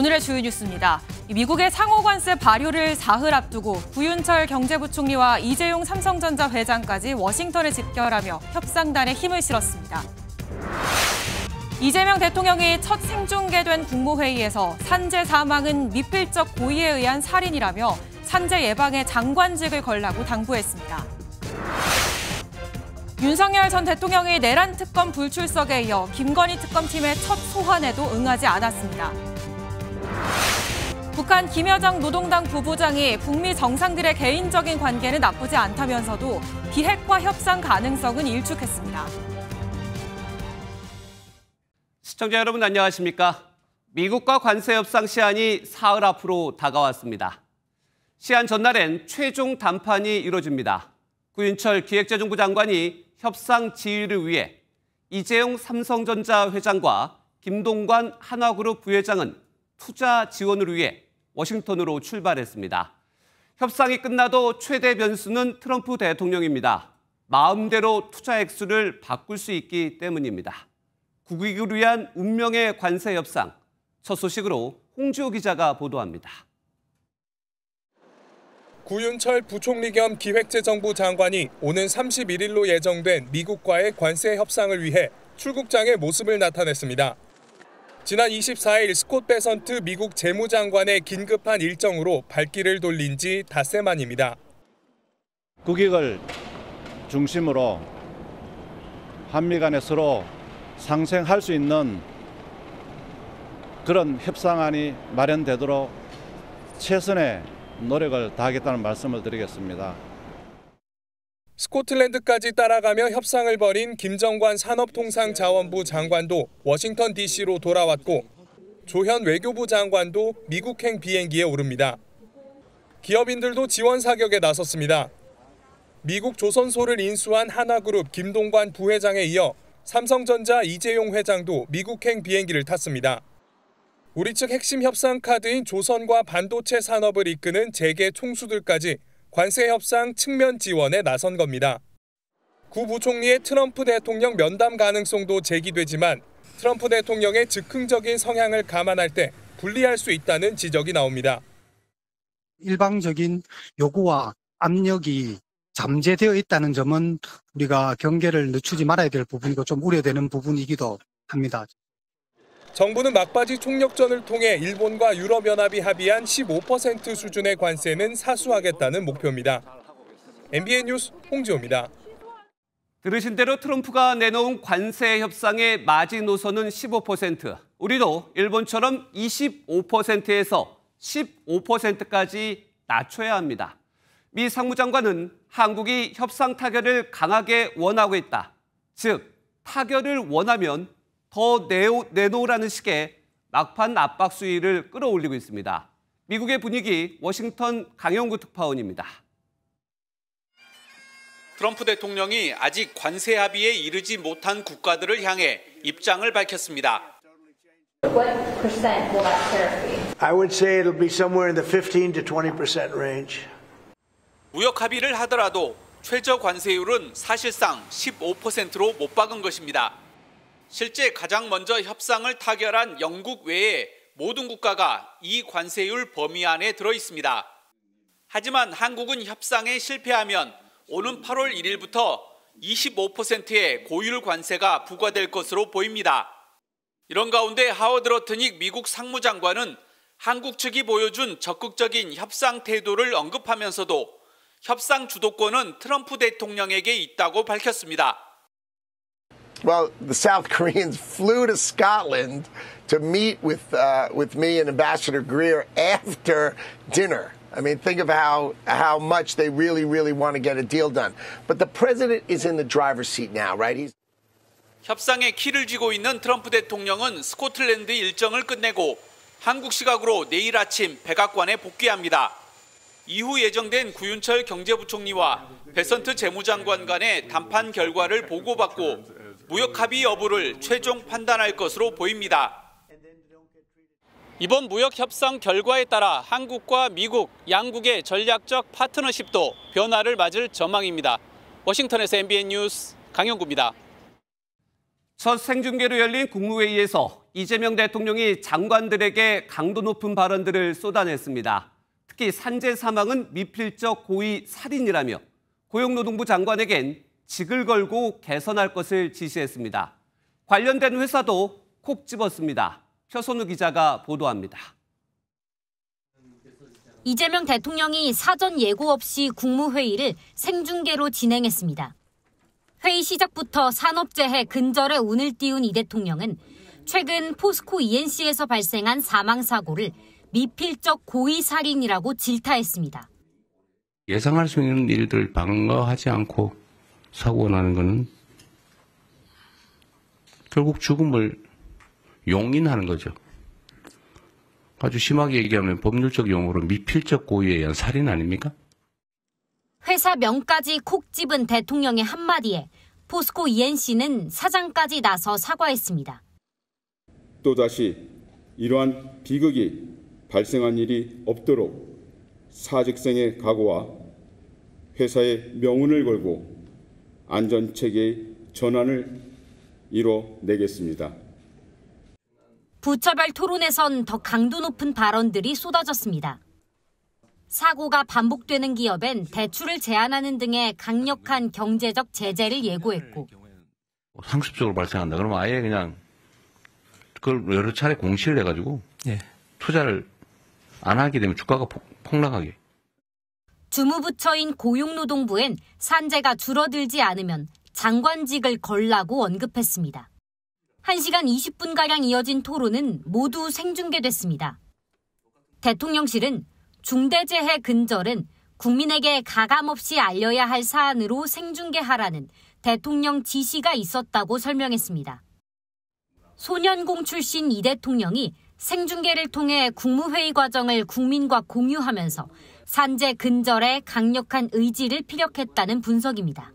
오늘의 주요 뉴스입니다. 미국의 상호관세 발효를 사흘 앞두고 구윤철 경제부총리와 이재용 삼성전자 회장까지 워싱턴에 집결하며 협상단에 힘을 실었습니다. 이재명 대통령이 첫 생중계된 국무회의에서 산재 사망은 미필적 고의에 의한 살인이라며 산재 예방에 장관직을 걸라고 당부했습니다. 윤석열 전 대통령이 내란 특검 불출석에 이어 김건희 특검팀의 첫 소환에도 응하지 않았습니다. 북한 김여정 노동당 부부장이 북미 정상들의 개인적인 관계는 나쁘지 않다면서도 비핵화 협상 가능성은 일축했습니다. 시청자 여러분 안녕하십니까? 미국과 관세 협상 시한이 사흘 앞으로 다가왔습니다. 시한 전날엔 최종 담판이 이뤄집니다. 구윤철 기획재정부 장관이 협상 지휘를 위해 이재용 삼성전자 회장과 김동관 한화그룹 부회장은 투자 지원을 위해 워싱턴으로 출발했습니다. 협상이 끝나도 최대 변수는 트럼프 대통령입니다. 마음대로 투자 액수를 바꿀 수 있기 때문입니다. 국익을 위한 운명의 관세 협상, 첫 소식으로 홍지호 기자가 보도합니다. 구윤철 부총리 겸 기획재정부 장관이 오는 31일로 예정된 미국과의 관세 협상을 위해 출국장에 모습을 나타냈습니다. 지난 24일 스콧 베선트 미국 재무장관의 긴급한 일정으로 발길을 돌린 지 닷새 만입니다. 국익을 중심으로 한미 간에 서로 상생할 수 있는 그런 협상안이 마련되도록 최선의 노력을 다하겠다는 말씀을 드리겠습니다. 스코틀랜드까지 따라가며 협상을 벌인 김정관 산업통상자원부 장관도 워싱턴 DC로 돌아왔고 조현 외교부 장관도 미국행 비행기에 오릅니다. 기업인들도 지원 사격에 나섰습니다. 미국 조선소를 인수한 한화그룹 김동관 부회장에 이어 삼성전자 이재용 회장도 미국행 비행기를 탔습니다. 우리 측 핵심 협상 카드인 조선과 반도체 산업을 이끄는 재계 총수들까지 관세 협상 측면 지원에 나선 겁니다. 구 부총리의 트럼프 대통령 면담 가능성도 제기되지만 트럼프 대통령의 즉흥적인 성향을 감안할 때 불리할 수 있다는 지적이 나옵니다. 일방적인 요구와 압력이 잠재되어 있다는 점은 우리가 경계를 늦추지 말아야 될 부분이고 좀 우려되는 부분이기도 합니다. 정부는 막바지 총력전을 통해 일본과 유럽연합이 합의한 15% 수준의 관세는 사수하겠다는 목표입니다. MBN 뉴스 홍지호입니다. 들으신 대로 트럼프가 내놓은 관세 협상의 마지노선은 15%. 우리도 일본처럼 25%에서 15%까지 낮춰야 합니다. 미 상무장관은 한국이 협상 타결을 강하게 원하고 있다. 즉, 타결을 원하면 더 내놓으라는 식의 막판 압박 수위를 끌어올리고 있습니다. 미국의 분위기, 워싱턴 강영구 특파원입니다. 트럼프 대통령이 아직 관세 합의에 이르지 못한 국가들을 향해 입장을 밝혔습니다. What percent will that tariff be? I would say it'll be somewhere in the 15 to 20% range. 무역 합의를 하더라도 최저 관세율은 사실상 15%로 못 박은 것입니다. 실제 가장 먼저 협상을 타결한 영국 외에 모든 국가가 이 관세율 범위 안에 들어 있습니다. 하지만 한국은 협상에 실패하면 오는 8월 1일부터 25%의 고율 관세가 부과될 것으로 보입니다. 이런 가운데 하워드 러트닉 미국 상무장관은 한국 측이 보여준 적극적인 협상 태도를 언급하면서도 협상 주도권은 트럼프 대통령에게 있다고 밝혔습니다. Well, the South Koreans flew to Scotland to meet with me and Ambassador Greer after dinner. I mean, think of how much they really want to get a deal done. But the president is in the driver's seat now, right? 협상에 키를 쥐고 있는 트럼프 대통령은 스코틀랜드 일정을 끝내고 한국 시각으로 내일 아침 백악관에 복귀합니다. 이후 예정된 구윤철 경제부총리와 베선트 재무장관 간의 담판 결과를 보고받고 무역 합의 여부를 최종 판단할 것으로 보입니다. 이번 무역 협상 결과에 따라 한국과 미국, 양국의 전략적 파트너십도 변화를 맞을 전망입니다. 워싱턴에서 MBN 뉴스 강영구입니다. 첫 생중계로 열린 국무회의에서 이재명 대통령이 장관들에게 강도 높은 발언들을 쏟아냈습니다. 특히 산재 사망은 미필적 고의 살인이라며 고용노동부 장관에겐 직을 걸고 개선할 것을 지시했습니다. 관련된 회사도 콕 집었습니다. 표선우 기자가 보도합니다. 이재명 대통령이 사전 예고 없이 국무회의를 생중계로 진행했습니다. 회의 시작부터 산업재해 근절에 운을 띄운 이 대통령은 최근 포스코 ENC에서 발생한 사망사고를 미필적 고의살인이라고 질타했습니다. 예상할 수 있는 일들 방어하지 않고 사고가 나는 것은 결국 죽음을 용인하는 거죠. 아주 심하게 얘기하면 법률적 용어로 미필적 고의에 의한 살인 아닙니까? 회사 명까지 콕 집은 대통령의 한마디에 포스코 ENC는 사장까지 나서 사과했습니다. 또다시 이러한 비극이 발생한 일이 없도록 사직생의 각오와 회사의 명운을 걸고 안전체계의 전환을 이뤄내겠습니다. 부처별 토론에선 더 강도 높은 발언들이 쏟아졌습니다. 사고가 반복되는 기업엔 대출을 제한하는 등의 강력한 경제적 제재를 예고했고 상습적으로 발생한다. 그러면 아예 그냥 그걸 여러 차례 공시를 해가지고 투자를 안 하게 되면 주가가 폭락하게. 주무부처인 고용노동부엔 산재가 줄어들지 않으면 장관직을 걸라고 언급했습니다. 1시간 20분가량 이어진 토론은 모두 생중계됐습니다. 대통령실은 중대재해 근절은 국민에게 가감없이 알려야 할 사안으로 생중계하라는 대통령 지시가 있었다고 설명했습니다. 소년공 출신 이 대통령이 생중계를 통해 국무회의 과정을 국민과 공유하면서 산재 근절에 강력한 의지를 피력했다는 분석입니다.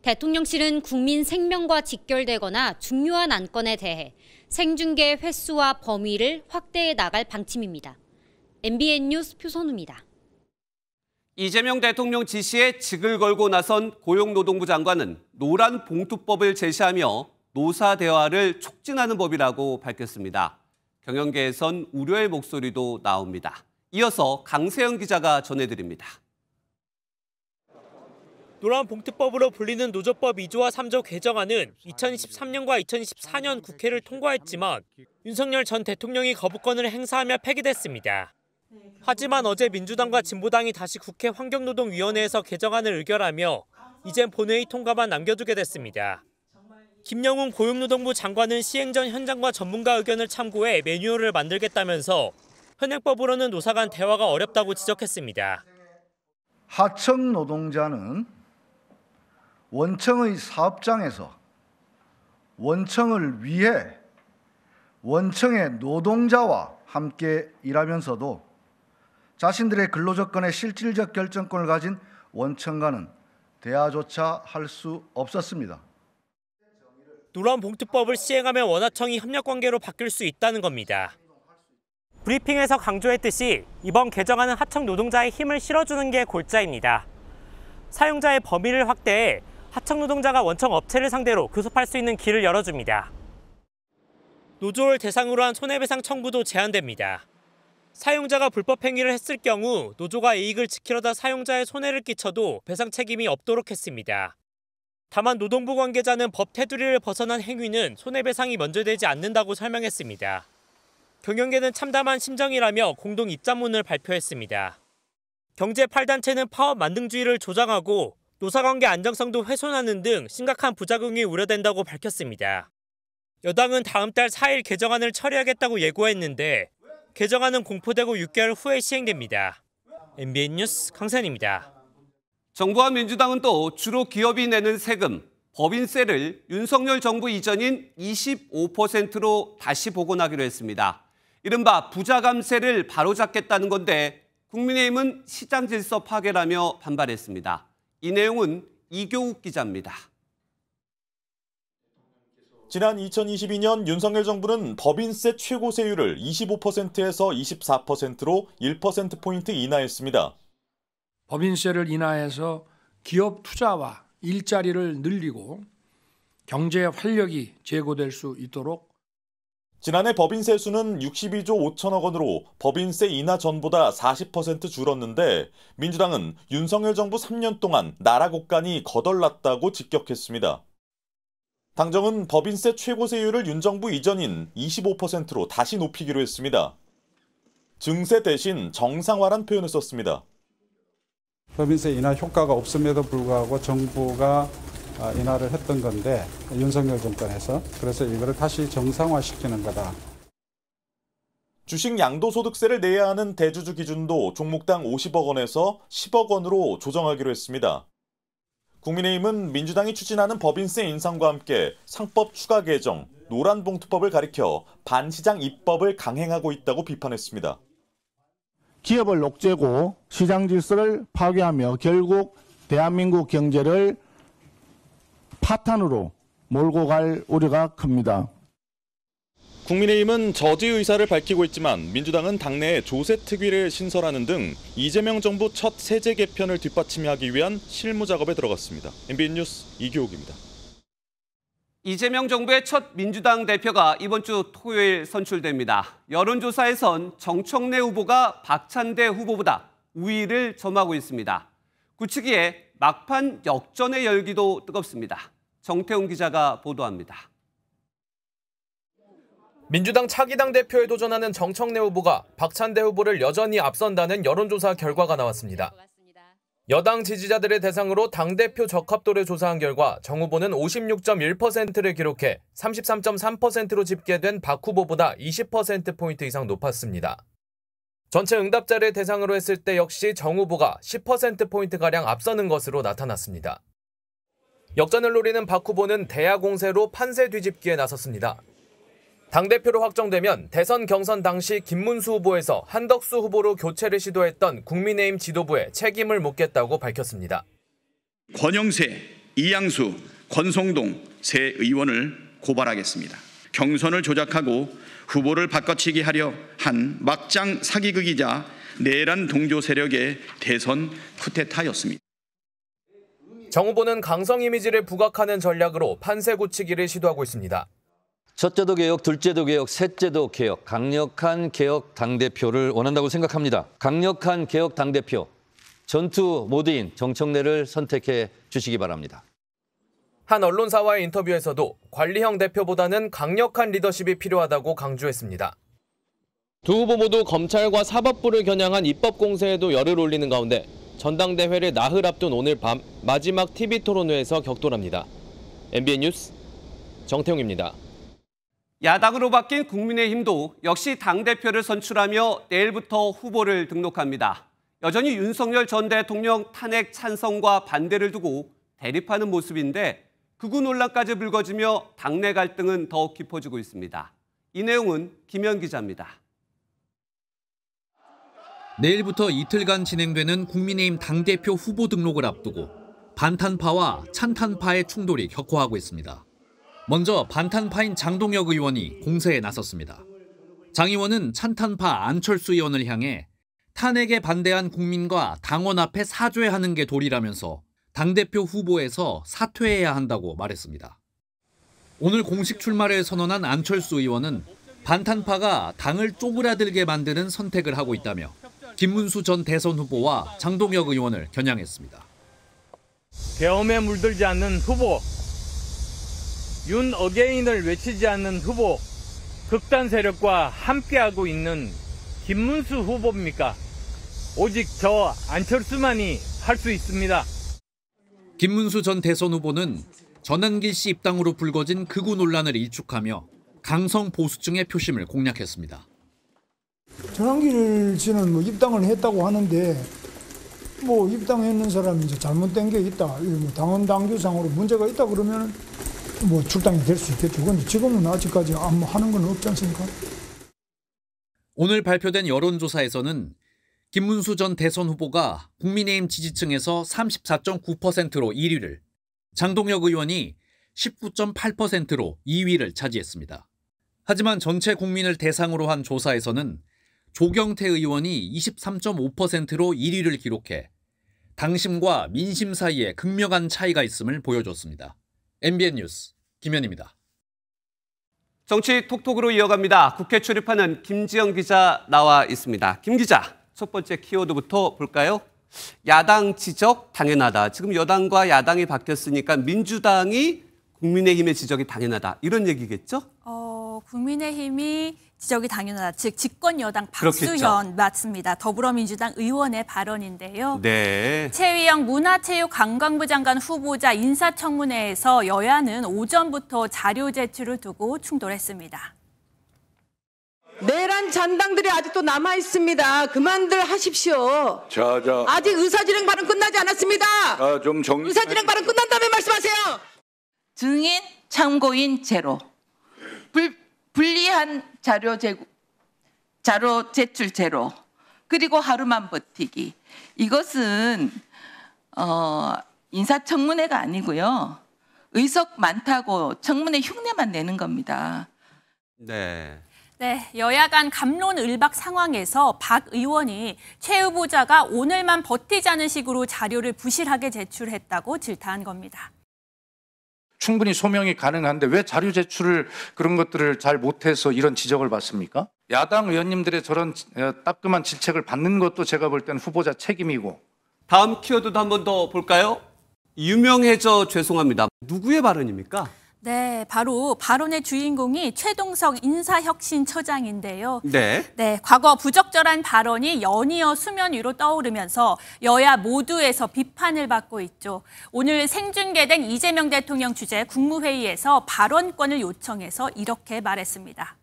대통령실은 국민 생명과 직결되거나 중요한 안건에 대해 생중계 횟수와 범위를 확대해 나갈 방침입니다. MBN 뉴스 표선우입니다. 이재명 대통령 지시에 직을 걸고 나선 고용노동부 장관은 노란 봉투법을 제시하며 노사 대화를 촉진하는 법이라고 밝혔습니다. 경영계에선 우려의 목소리도 나옵니다. 이어서 강세영 기자가 전해드립니다. 노란 봉투법으로 불리는 노조법 2조와 3조 개정안은 2013년과 2014년 국회를 통과했지만 윤석열 전 대통령이 거부권을 행사하며 폐기됐습니다. 하지만 어제 민주당과 진보당이 다시 국회 환경노동위원회에서 개정안을 의결하며 이젠 본회의 통과만 남겨두게 됐습니다. 김영훈 고용노동부 장관은 시행 전 현장과 전문가 의견을 참고해 매뉴얼을 만들겠다면서 현행법으로는 노사 간 대화가 어렵다고 지적했습니다. 하청 노동자는 원청의 사업장에서 원청을 위해 원청의 노동자와 함께 일하면서도 자신들의 근로조건의 실질적 결정권을 가진 원청과는 대화조차 할 수 없었습니다. 노란 봉투법을 시행하면 원하청이 협력관계로 바뀔 수 있다는 겁니다. 브리핑에서 강조했듯이 이번 개정안은 하청 노동자의 힘을 실어주는 게 골자입니다. 사용자의 범위를 확대해 하청 노동자가 원청 업체를 상대로 교섭할 수 있는 길을 열어줍니다. 노조를 대상으로 한 손해배상 청구도 제한됩니다. 사용자가 불법 행위를 했을 경우 노조가 이익을 지키려다 사용자의 손해를 끼쳐도 배상 책임이 없도록 했습니다. 다만 노동부 관계자는 법 테두리를 벗어난 행위는 손해배상이 면제되지 않는다고 설명했습니다. 경영계는 참담한 심정이라며 공동 입장문을 발표했습니다. 경제 8단체는 파업 만능주의를 조장하고 노사관계 안정성도 훼손하는 등 심각한 부작용이 우려된다고 밝혔습니다. 여당은 다음 달 4일 개정안을 처리하겠다고 예고했는데 개정안은 공포되고 6개월 후에 시행됩니다. MBN 뉴스 강산입니다. 정부와 민주당은 또 주로 기업이 내는 세금, 법인세를 윤석열 정부 이전인 25%로 다시 복원하기로 했습니다. 이른바 부자감세를 바로잡겠다는 건데 국민의힘은 시장 질서 파괴라며 반발했습니다. 이 내용은 이교욱 기자입니다. 지난 2022년 윤석열 정부는 법인세 최고세율을 25%에서 24%로 1%포인트 인하했습니다. 법인세를 인하해서 기업 투자와 일자리를 늘리고 경제 활력이 제고될 수 있도록 지난해 법인세 수는 62조 5천억 원으로 법인세 인하 전보다 40% 줄었는데 민주당은 윤석열 정부 3년 동안 나라 곳간이 거덜났다고 직격했습니다. 당정은 법인세 최고세율을 윤 정부 이전인 25%로 다시 높이기로 했습니다. 증세 대신 정상화란 표현을 썼습니다. 법인세 인하 효과가 없음에도 불구하고 정부가 인하를 했던 건데 윤석열 정권에서 그래서 이거를 다시 정상화시키는 거다. 주식 양도소득세를 내야 하는 대주주 기준도 종목당 50억 원에서 10억 원으로 조정하기로 했습니다. 국민의힘은 민주당이 추진하는 법인세 인상과 함께 상법 추가 개정, 노란봉투법을 가리켜 반시장 입법을 강행하고 있다고 비판했습니다. 기업을 옥죄고 시장 질서를 파괴하며 결국 대한민국 경제를 파탄으로 몰고 갈 우려가 큽니다. 국민의힘은 저지 의사를 밝히고 있지만 민주당은 당내에 조세특위를 신설하는 등 이재명 정부 첫 세제 개편을 뒷받침하기 위한 실무 작업에 들어갔습니다. MBN 뉴스 이규옥입니다. 이재명 정부의 첫 민주당 대표가 이번 주 토요일 선출됩니다. 여론조사에선 정청래 후보가 박찬대 후보보다 우위를 점하고 있습니다. 굳히기에 막판 역전의 열기도 뜨겁습니다. 정태훈 기자가 보도합니다. 민주당 차기당 대표에 도전하는 정청래 후보가 박찬대 후보를 여전히 앞선다는 여론조사 결과가 나왔습니다. 여당 지지자들의 대상으로 당대표 적합도를 조사한 결과 정 후보는 56.1%를 기록해 33.3%로 집계된 박 후보보다 20%포인트 이상 높았습니다. 전체 응답자를 대상으로 했을 때 역시 정 후보가 10%포인트가량 앞서는 것으로 나타났습니다. 역전을 노리는 박 후보는 대야 공세로 판세 뒤집기에 나섰습니다. 당대표로 확정되면 대선 경선 당시 김문수 후보에서 한덕수 후보로 교체를 시도했던 국민의힘 지도부에 책임을 묻겠다고 밝혔습니다. 권영세, 이양수, 권성동 세 의원을 고발하겠습니다. 경선을 조작하고 후보를 바꿔치기 하려 한 막장 사기극이자 내란 동조 세력의 대선 쿠데타였습니다. 정 후보는 강성 이미지를 부각하는 전략으로 판세 굳히기를 시도하고 있습니다. 첫째도 개혁, 둘째도 개혁, 셋째도 개혁, 강력한 개혁 당대표를 원한다고 생각합니다. 강력한 개혁 당대표, 전투 모드인 정청래를 선택해 주시기 바랍니다. 한 언론사와의 인터뷰에서도 관리형 대표보다는 강력한 리더십이 필요하다고 강조했습니다. 두 후보 모두 검찰과 사법부를 겨냥한 입법 공세에도 열을 올리는 가운데 전당대회를 나흘 앞둔 오늘 밤 마지막 TV토론회에서 격돌합니다. MBN 뉴스 정태웅입니다. 야당으로 바뀐 국민의힘도 역시 당대표를 선출하며 내일부터 후보를 등록합니다. 여전히 윤석열 전 대통령 탄핵 찬성과 반대를 두고 대립하는 모습인데 극우 논란까지 불거지며 당내 갈등은 더욱 깊어지고 있습니다. 이 내용은 김현 기자입니다. 내일부터 이틀간 진행되는 국민의힘 당대표 후보 등록을 앞두고 반탄파와 찬탄파의 충돌이 격화하고 있습니다. 먼저 반탄파인 장동혁 의원이 공세에 나섰습니다. 장 의원은 찬탄파 안철수 의원을 향해 탄핵에 반대한 국민과 당원 앞에 사죄하는 게 도리라면서 당대표 후보에서 사퇴해야 한다고 말했습니다. 오늘 공식 출마를 선언한 안철수 의원은 반탄파가 당을 쪼그라들게 만드는 선택을 하고 있다며 김문수 전 대선 후보와 장동혁 의원을 겨냥했습니다. 계엄에 물들지 않는 후보, 윤 어게인을 외치지 않는 후보, 극단 세력과 함께하고 있는 김문수 후보입니까? 오직 저 안철수만이 할 수 있습니다. 김문수 전 대선 후보는 전한길 씨 입당으로 불거진 극우 논란을 일축하며 강성 보수층의 표심을 공략했습니다. 전한길 씨는 뭐 입당을 했다고 하는데 뭐 입당했는 사람이 이제 잘못된 게 있다, 뭐 당원 당규상으로 문제가 있다 그러면 뭐 출당이 될 수 있겠죠. 그런데 지금은 아직까지 아무 하는 건 없지 않습니까? 오늘 발표된 여론조사에서는 김문수 전 대선 후보가 국민의힘 지지층에서 34.9%로 1위를, 장동혁 의원이 19.8%로 2위를 차지했습니다. 하지만 전체 국민을 대상으로 한 조사에서는 조경태 의원이 23.5%로 1위를 기록해 당심과 민심 사이에 극명한 차이가 있음을 보여줬습니다. MBN 뉴스 김현입니다. 정치 톡톡으로 이어갑니다. 국회 출입하는 김지영 기자 나와 있습니다. 김 기자, 첫 번째 키워드부터 볼까요? 야당 지적 당연하다. 지금 여당과 야당이 바뀌었으니까 민주당이 국민의힘의 지적이 당연하다. 이런 얘기겠죠? 국민의힘이 지적이 당연하다. 즉 집권 여당 박수현 그렇겠죠. 맞습니다. 더불어민주당 의원의 발언인데요. 네. 최위영 문화체육관광부 장관 후보자 인사청문회에서 여야는 오전부터 자료 제출을 두고 충돌했습니다. 내란 잔당들이 아직도 남아 있습니다. 그만들 하십시오. 아직 의사진행 발언 끝나지 않았습니다. 의사진행 발언 끝난 다음에 말씀하세요. 증인, 참고인 제로. 불리한 자료 제출 제로. 그리고 하루만 버티기. 이것은 인사청문회가 아니고요. 의석 많다고 청문회 흉내만 내는 겁니다. 네. 네, 여야 간 갑론을박 상황에서 박 의원이 최 후보자가 오늘만 버티자는 식으로 자료를 부실하게 제출했다고 질타한 겁니다. 충분히 소명이 가능한데 왜 자료 제출을 그런 것들을 잘 못해서 이런 지적을 받습니까? 야당 의원님들의 저런 따끔한 질책을 받는 것도 제가 볼 때는 후보자 책임이고. 다음 키워드도 한 번 더 볼까요? 유명해져 죄송합니다. 누구의 발언입니까? 네, 바로 발언의 주인공이 최동석 인사혁신처장인데요. 네. 과거 부적절한 발언이 연이어 수면 위로 떠오르면서 여야 모두에서 비판을 받고 있죠. 오늘 생중계된 이재명 대통령 주재 국무회의에서 발언권을 요청해서 이렇게 말했습니다.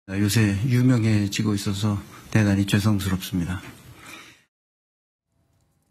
요새 유명해지고 있어서 대단히 죄송스럽습니다.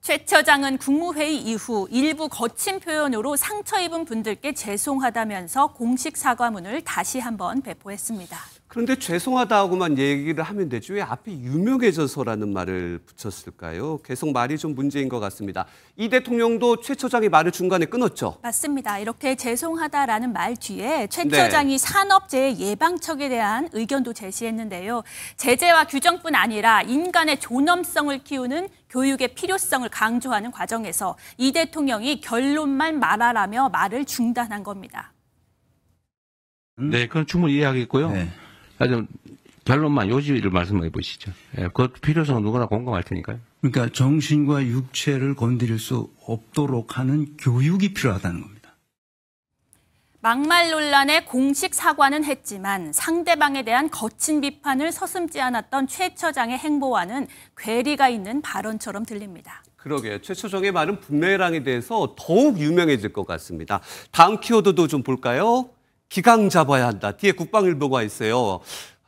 최 처장은 국무회의 이후 일부 거친 표현으로 상처 입은 분들께 죄송하다면서 공식 사과문을 다시 한번 배포했습니다. 그런데 죄송하다고만 얘기를 하면 되지 왜 앞에 유명해져서라는 말을 붙였을까요? 계속 말이 좀 문제인 것 같습니다. 이 대통령도 최 처장이 말을 중간에 끊었죠? 맞습니다. 이렇게 죄송하다라는 말 뒤에 최 처장이 산업재해 예방책에 대한 의견도 제시했는데요. 제재와 규정뿐 아니라 인간의 존엄성을 키우는 교육의 필요성을 강조하는 과정에서 이 대통령이 결론만 말하라며 말을 중단한 겁니다. 네, 그건 충분히 이해하겠고요. 네. 좀 결론만 요지를 말씀해 보시죠. 그 필요성은 누구나 공감할 테니까요. 그러니까 정신과 육체를 건드릴 수 없도록 하는 교육이 필요하다는 겁니다. 막말 논란에 공식 사과는 했지만 상대방에 대한 거친 비판을 서슴지 않았던 최 처장의 행보와는 괴리가 있는 발언처럼 들립니다. 그러게요. 최 처장의 말은 부메랑에 대해서 더욱 유명해질 것 같습니다. 다음 키워드도 좀 볼까요? 기강 잡아야 한다. 뒤에 국방일보가 있어요.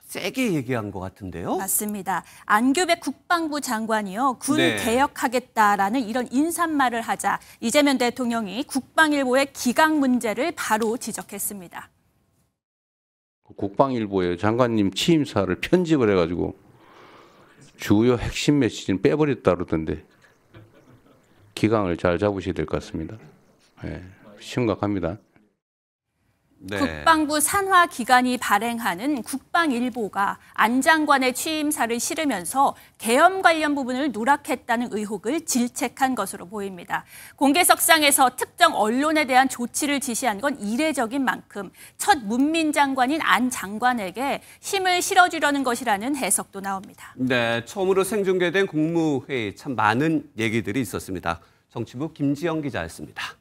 세게 얘기한 것 같은데요. 맞습니다. 안규백 국방부 장관이요. 군 개혁하겠다라는 이런 인사말을 하자 이재명 대통령이 국방일보의 기강 문제를 바로 지적했습니다. 국방일보에 장관님 취임사를 편집을 해가지고 주요 핵심 메시지는 빼버렸다 그러던데 기강을 잘 잡으셔야 될 것 같습니다. 네, 심각합니다. 네. 국방부 산하기관이 발행하는 국방일보가 안 장관의 취임사를 실으면서 계엄 관련 부분을 누락했다는 의혹을 질책한 것으로 보입니다. 공개석상에서 특정 언론에 대한 조치를 지시한 건 이례적인 만큼 첫 문민 장관인 안 장관에게 힘을 실어주려는 것이라는 해석도 나옵니다. 네, 처음으로 생중계된 국무회의 참 많은 얘기들이 있었습니다. 정치부 김지영 기자였습니다.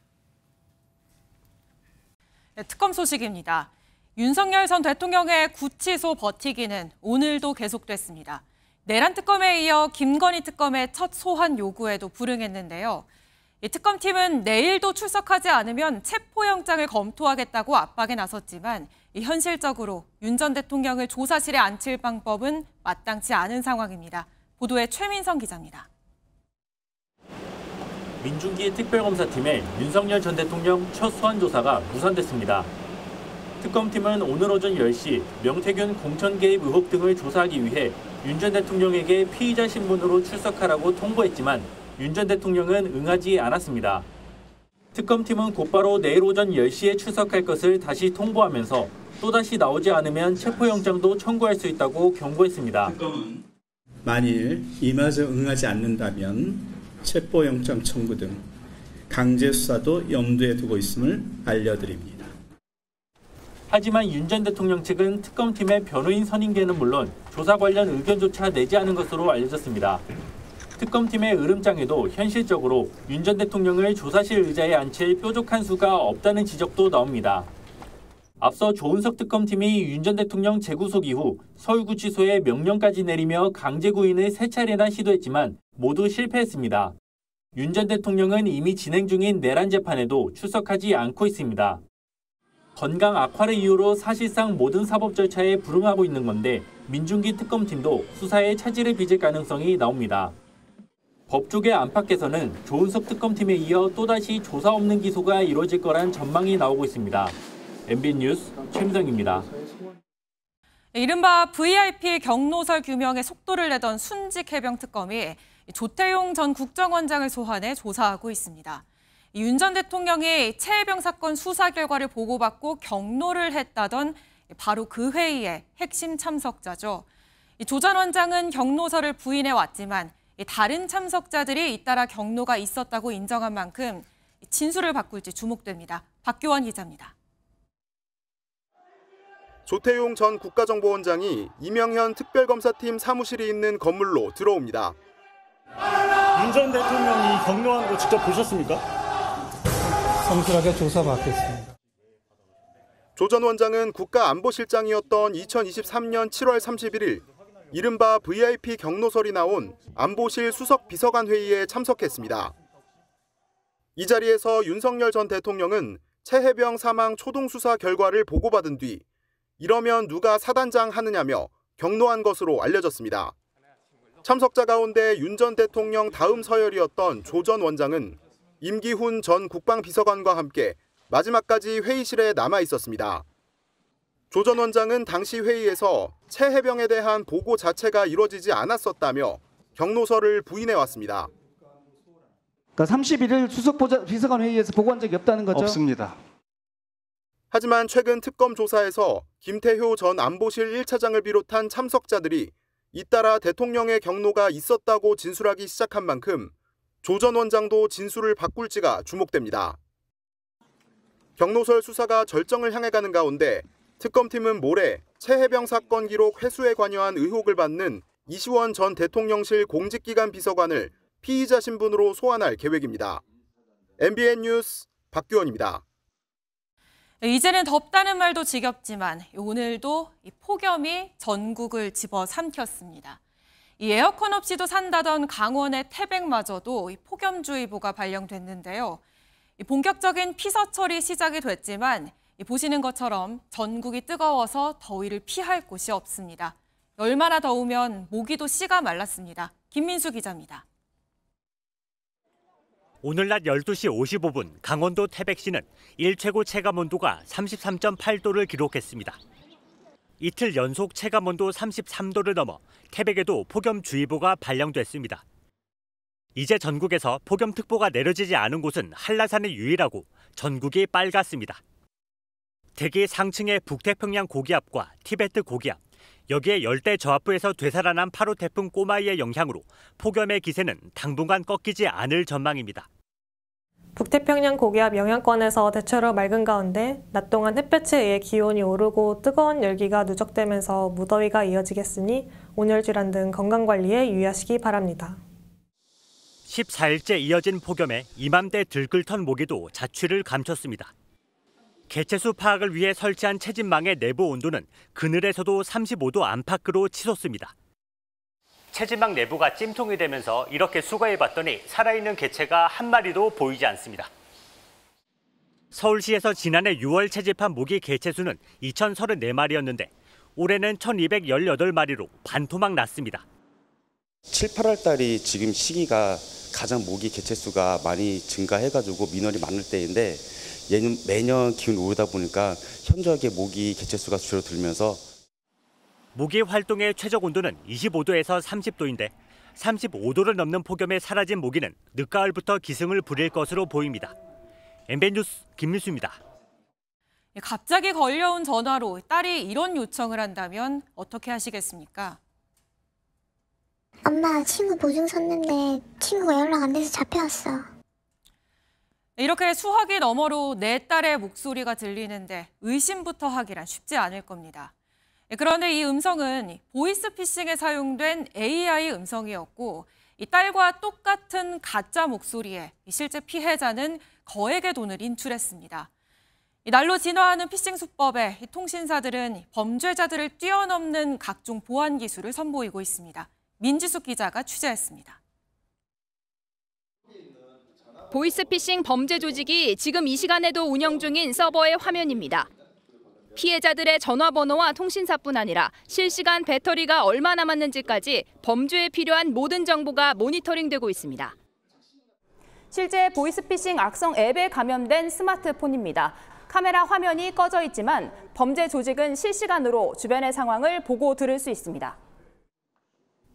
특검 소식입니다. 윤석열 전 대통령의 구치소 버티기는 오늘도 계속됐습니다. 내란 특검에 이어 김건희 특검의 첫 소환 요구에도 불응했는데요. 이 특검팀은 내일도 출석하지 않으면 체포영장을 검토하겠다고 압박에 나섰지만 현실적으로 윤 전 대통령을 조사실에 앉힐 방법은 마땅치 않은 상황입니다. 보도에 최민성 기자입니다. 민중기 특별검사팀의 윤석열 전 대통령 첫 소환 조사가 무산됐습니다. 특검팀은 오늘 오전 10시 명태균 공천 개입 의혹 등을 조사하기 위해 윤 전 대통령에게 피의자 신분으로 출석하라고 통보했지만 윤 전 대통령은 응하지 않았습니다. 특검팀은 곧바로 내일 오전 10시에 출석할 것을 다시 통보하면서 또다시 나오지 않으면 체포영장도 청구할 수 있다고 경고했습니다. 만일 임하서 응하지 않는다면 체포영장 청구 등 강제 수사도 염두에 두고 있음을 알려드립니다. 하지만 윤 전 대통령 측은 특검팀의 변호인 선임계는 물론 조사 관련 의견조차 내지 않은 것으로 알려졌습니다. 특검팀의 으름장에도 현실적으로 윤 전 대통령을 조사실 의자에 앉힐 뾰족한 수가 없다는 지적도 나옵니다. 앞서 조은석 특검팀이 윤 전 대통령 재구속 이후 서울구치소에 명령까지 내리며 강제 구인을 3차례나 시도했지만 모두 실패했습니다. 윤 전 대통령은 이미 진행 중인 내란 재판에도 출석하지 않고 있습니다. 건강 악화를 이유로 사실상 모든 사법 절차에 불응하고 있는 건데 민중기 특검팀도 수사에 차질을 빚을 가능성이 나옵니다. 법조계 안팎에서는 조은석 특검팀에 이어 또다시 조사 없는 기소가 이루어질 거란 전망이 나오고 있습니다. MBN 뉴스 최민정입니다. 이른바 VIP 경로설 규명에 속도를 내던 순직 해병 특검이 조태용 전 국정원장을 소환해 조사하고 있습니다. 윤 전 대통령이 최 해병 사건 수사 결과를 보고받고 경로를 했다던 바로 그 회의의 핵심 참석자죠. 조 전 원장은 경로설을 부인해 왔지만 다른 참석자들이 잇따라 경로가 있었다고 인정한 만큼 진술을 바꿀지 주목됩니다. 박규원 기자입니다. 조태용 전 국가정보원장이 이명현 특별검사팀 사무실이 있는 건물로 들어옵니다. 윤 전 대통령이 경로한 거 직접 보셨습니까? 성실하게 조사받겠습니다. 조 전 원장은 국가안보실장이었던 2023년 7월 31일 이른바 VIP 경로설이 나온 안보실 수석 비서관 회의에 참석했습니다. 이 자리에서 윤석열 전 대통령은 최 해병 사망 초동수사 결과를 보고받은 뒤 이러면 누가 사단장 하느냐며 경로한 것으로 알려졌습니다. 참석자 가운데 윤 전 대통령 다음 서열이었던 조 전 원장은 임기훈 전 국방비서관과 함께 마지막까지 회의실에 남아 있었습니다. 조 전 원장은 당시 회의에서 최 해병에 대한 보고 자체가 이루어지지 않았었다며 경로설을 부인해왔습니다. 그러니까 31일 수석 비서관 회의에서 보고한 적이 없다는 거죠? 없습니다. 하지만 최근 특검 조사에서 김태효 전 안보실 1차장을 비롯한 참석자들이 잇따라 대통령의 경로가 있었다고 진술하기 시작한 만큼 조 전 원장도 진술을 바꿀지가 주목됩니다. 경로설 수사가 절정을 향해 가는 가운데 특검팀은 모레 최 해병 사건 기록 회수에 관여한 의혹을 받는 이시원 전 대통령실 공직기관 비서관을 피의자 신분으로 소환할 계획입니다. MBN 뉴스 박규원입니다. 이제는 덥다는 말도 지겹지만 오늘도 이 폭염이 전국을 집어삼켰습니다. 이 에어컨 없이도 산다던 강원의 태백마저도 이 폭염주의보가 발령됐는데요. 이 본격적인 피서철이 시작이 됐지만 보시는 것처럼 전국이 뜨거워서 더위를 피할 곳이 없습니다. 얼마나 더우면 모기도 씨가 말랐습니다. 김민수 기자입니다. 오늘 낮 12시 55분 강원도 태백시는 일최고 체감온도가 33.8도를 기록했습니다. 이틀 연속 체감온도 33도를 넘어 태백에도 폭염주의보가 발령됐습니다. 이제 전국에서 폭염특보가 내려지지 않은 곳은 한라산이 유일하고 전국이 빨갛습니다. 대기 상층의 북태평양 고기압과 티베트 고기압, 여기에 열대 저압부에서 되살아난 8호 태풍 꼬마이의 영향으로 폭염의 기세는 당분간 꺾이지 않을 전망입니다. 북태평양 고기압 영향권에서 대체로 맑은 가운데 낮 동안 햇볕에 의해 기온이 오르고 뜨거운 열기가 누적되면서 무더위가 이어지겠으니 온열질환 등 건강관리에 유의하시기 바랍니다. 14일째 이어진 폭염에 이맘때 들끓던 모기도 자취를 감췄습니다. 개체수 파악을 위해 설치한 채집망의 내부 온도는 그늘에서도 35도 안팎으로 치솟습니다. 채집망 내부가 찜통이 되면서 이렇게 수거해봤더니 살아있는 개체가 한 마리도 보이지 않습니다. 서울시에서 지난해 6월 채집한 모기 개체수는 2,034마리였는데 올해는 1,218마리로 반토막 났습니다. 7, 8월 달이 지금 시기가 가장 모기 개체수가 많이 증가해가지고 민원이 많을 때인데 매년 기온이 오르다 보니까 현저하게 모기 개체수가 줄어들면서 모기 활동의 최적 온도는 25도에서 30도인데 35도를 넘는 폭염에 사라진 모기는 늦가을부터 기승을 부릴 것으로 보입니다. MBN 뉴스 김민수입니다. 갑자기 걸려온 전화로 딸이 이런 요청을 한다면 어떻게 하시겠습니까? 엄마, 친구 보증 섰는데 친구가 연락 안 돼서 잡혀왔어. 이렇게 수화기 너머로 내 딸의 목소리가 들리는데 의심부터 하기란 쉽지 않을 겁니다. 그런데 이 음성은 보이스피싱에 사용된 AI 음성이었고 이 딸과 똑같은 가짜 목소리에 실제 피해자는 거액의 돈을 인출했습니다. 날로 진화하는 피싱 수법에 통신사들은 범죄자들을 뛰어넘는 각종 보안 기술을 선보이고 있습니다. 민지숙 기자가 취재했습니다. 보이스피싱 범죄 조직이 지금 이 시간에도 운영 중인 서버의 화면입니다. 피해자들의 전화번호와 통신사뿐 아니라 실시간 배터리가 얼마 남았는지까지 범죄에 필요한 모든 정보가 모니터링되고 있습니다. 실제 보이스피싱 악성 앱에 감염된 스마트폰입니다. 카메라 화면이 꺼져 있지만 범죄 조직은 실시간으로 주변의 상황을 보고 들을 수 있습니다.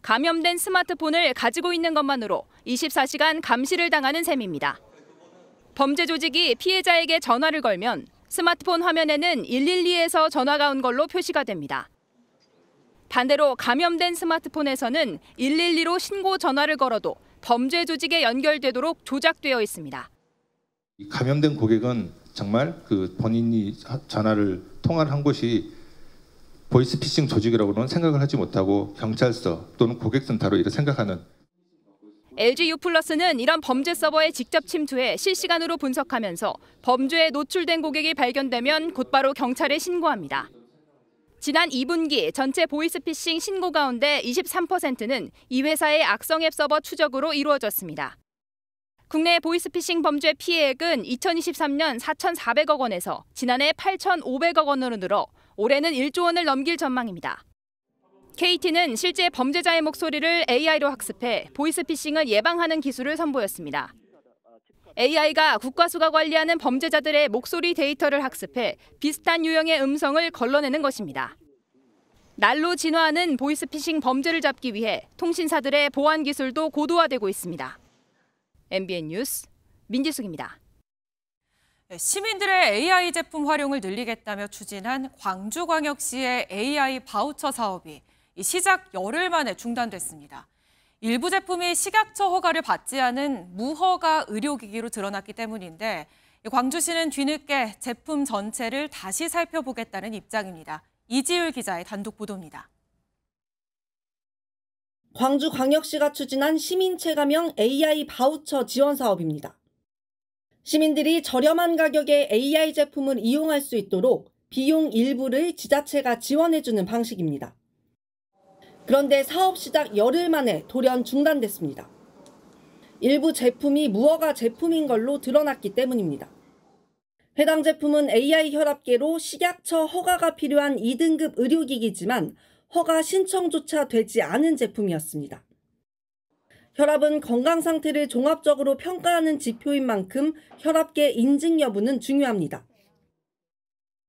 감염된 스마트폰을 가지고 있는 것만으로 24시간 감시를 당하는 셈입니다. 범죄 조직이 피해자에게 전화를 걸면 스마트폰 화면에는 112에서 전화가 온 걸로 표시가 됩니다. 반대로 감염된 스마트폰에서는 112로 신고 전화를 걸어도 범죄 조직에 연결되도록 조작되어 있습니다. 감염된 고객은 정말 본인이 통화를 한 곳이 보이스피싱 조직이라고는 생각을 하지 못하고 경찰서 또는 고객센터로 이렇게 생각하는. LG유플러스는 이런 범죄 서버에 직접 침투해 실시간으로 분석하면서 범죄에 노출된 고객이 발견되면 곧바로 경찰에 신고합니다. 지난 2분기 전체 보이스피싱 신고 가운데 23%는 이 회사의 악성앱 서버 추적으로 이루어졌습니다. 국내 보이스피싱 범죄 피해액은 2023년 4,400억 원에서 지난해 8,500억 원으로 늘어 올해는 1조 원을 넘길 전망입니다. KT는 실제 범죄자의 목소리를 AI로 학습해 보이스피싱을 예방하는 기술을 선보였습니다. AI가 국가수가 관리하는 범죄자들의 목소리 데이터를 학습해 비슷한 유형의 음성을 걸러내는 것입니다. 날로 진화하는 보이스피싱 범죄를 잡기 위해 통신사들의 보안 기술도 고도화되고 있습니다. MBN 뉴스 민지숙입니다. 시민들의 AI 제품 활용을 늘리겠다며 추진한 광주광역시의 AI 바우처 사업이 시작 열흘 만에 중단됐습니다. 일부 제품이 식약처 허가를 받지 않은 무허가 의료기기로 드러났기 때문인데 광주시는 뒤늦게 제품 전체를 다시 살펴보겠다는 입장입니다. 이지율 기자의 단독 보도입니다. 광주광역시가 추진한 시민체감형 AI 바우처 지원 사업입니다. 시민들이 저렴한 가격의 AI 제품을 이용할 수 있도록 비용 일부를 지자체가 지원해주는 방식입니다. 그런데 사업 시작 열흘 만에 돌연 중단됐습니다. 일부 제품이 무허가 제품인 걸로 드러났기 때문입니다. 해당 제품은 AI 혈압계로 식약처 허가가 필요한 2등급 의료기기지만 허가 신청조차 되지 않은 제품이었습니다. 혈압은 건강 상태를 종합적으로 평가하는 지표인 만큼 혈압계 인증 여부는 중요합니다.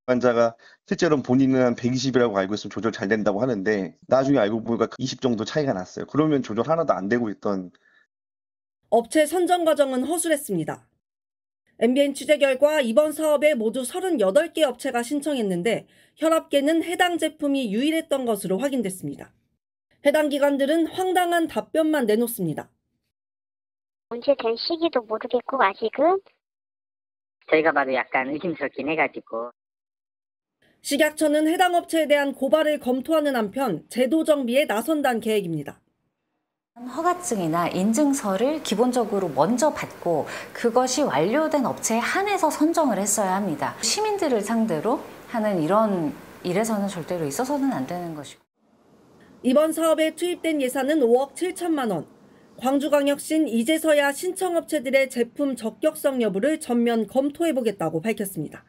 환자가 실제로는 본인은 한 120이라고 알고 있으면 조절 잘 된다고 하는데 나중에 알고 보니까 20 정도 차이가 났어요. 그러면 조절 하나도 안 되고 있던. 업체 선정 과정은 허술했습니다. MBN 취재 결과 이번 사업에 모두 38개 업체가 신청했는데 혈압계는 해당 제품이 유일했던 것으로 확인됐습니다. 해당 기관들은 황당한 답변만 내놓습니다. 문제된 시기도 모르겠고 아직은 저희가 봐도 약간 의심스럽긴 해가지고. 식약처는 해당 업체에 대한 고발을 검토하는 한편 제도 정비에 나선다는 계획입니다. 허가증이나 인증서를 기본적으로 먼저 받고 그것이 완료된 업체에 한해서 선정을 했어야 합니다. 시민들을 상대로 하는 이런 일에서는 절대로 있어서는 안 되는 것이고. 이번 사업에 투입된 예산은 5억 7천만 원. 광주광역시는 이제서야 신청업체들의 제품 적격성 여부를 전면 검토해보겠다고 밝혔습니다.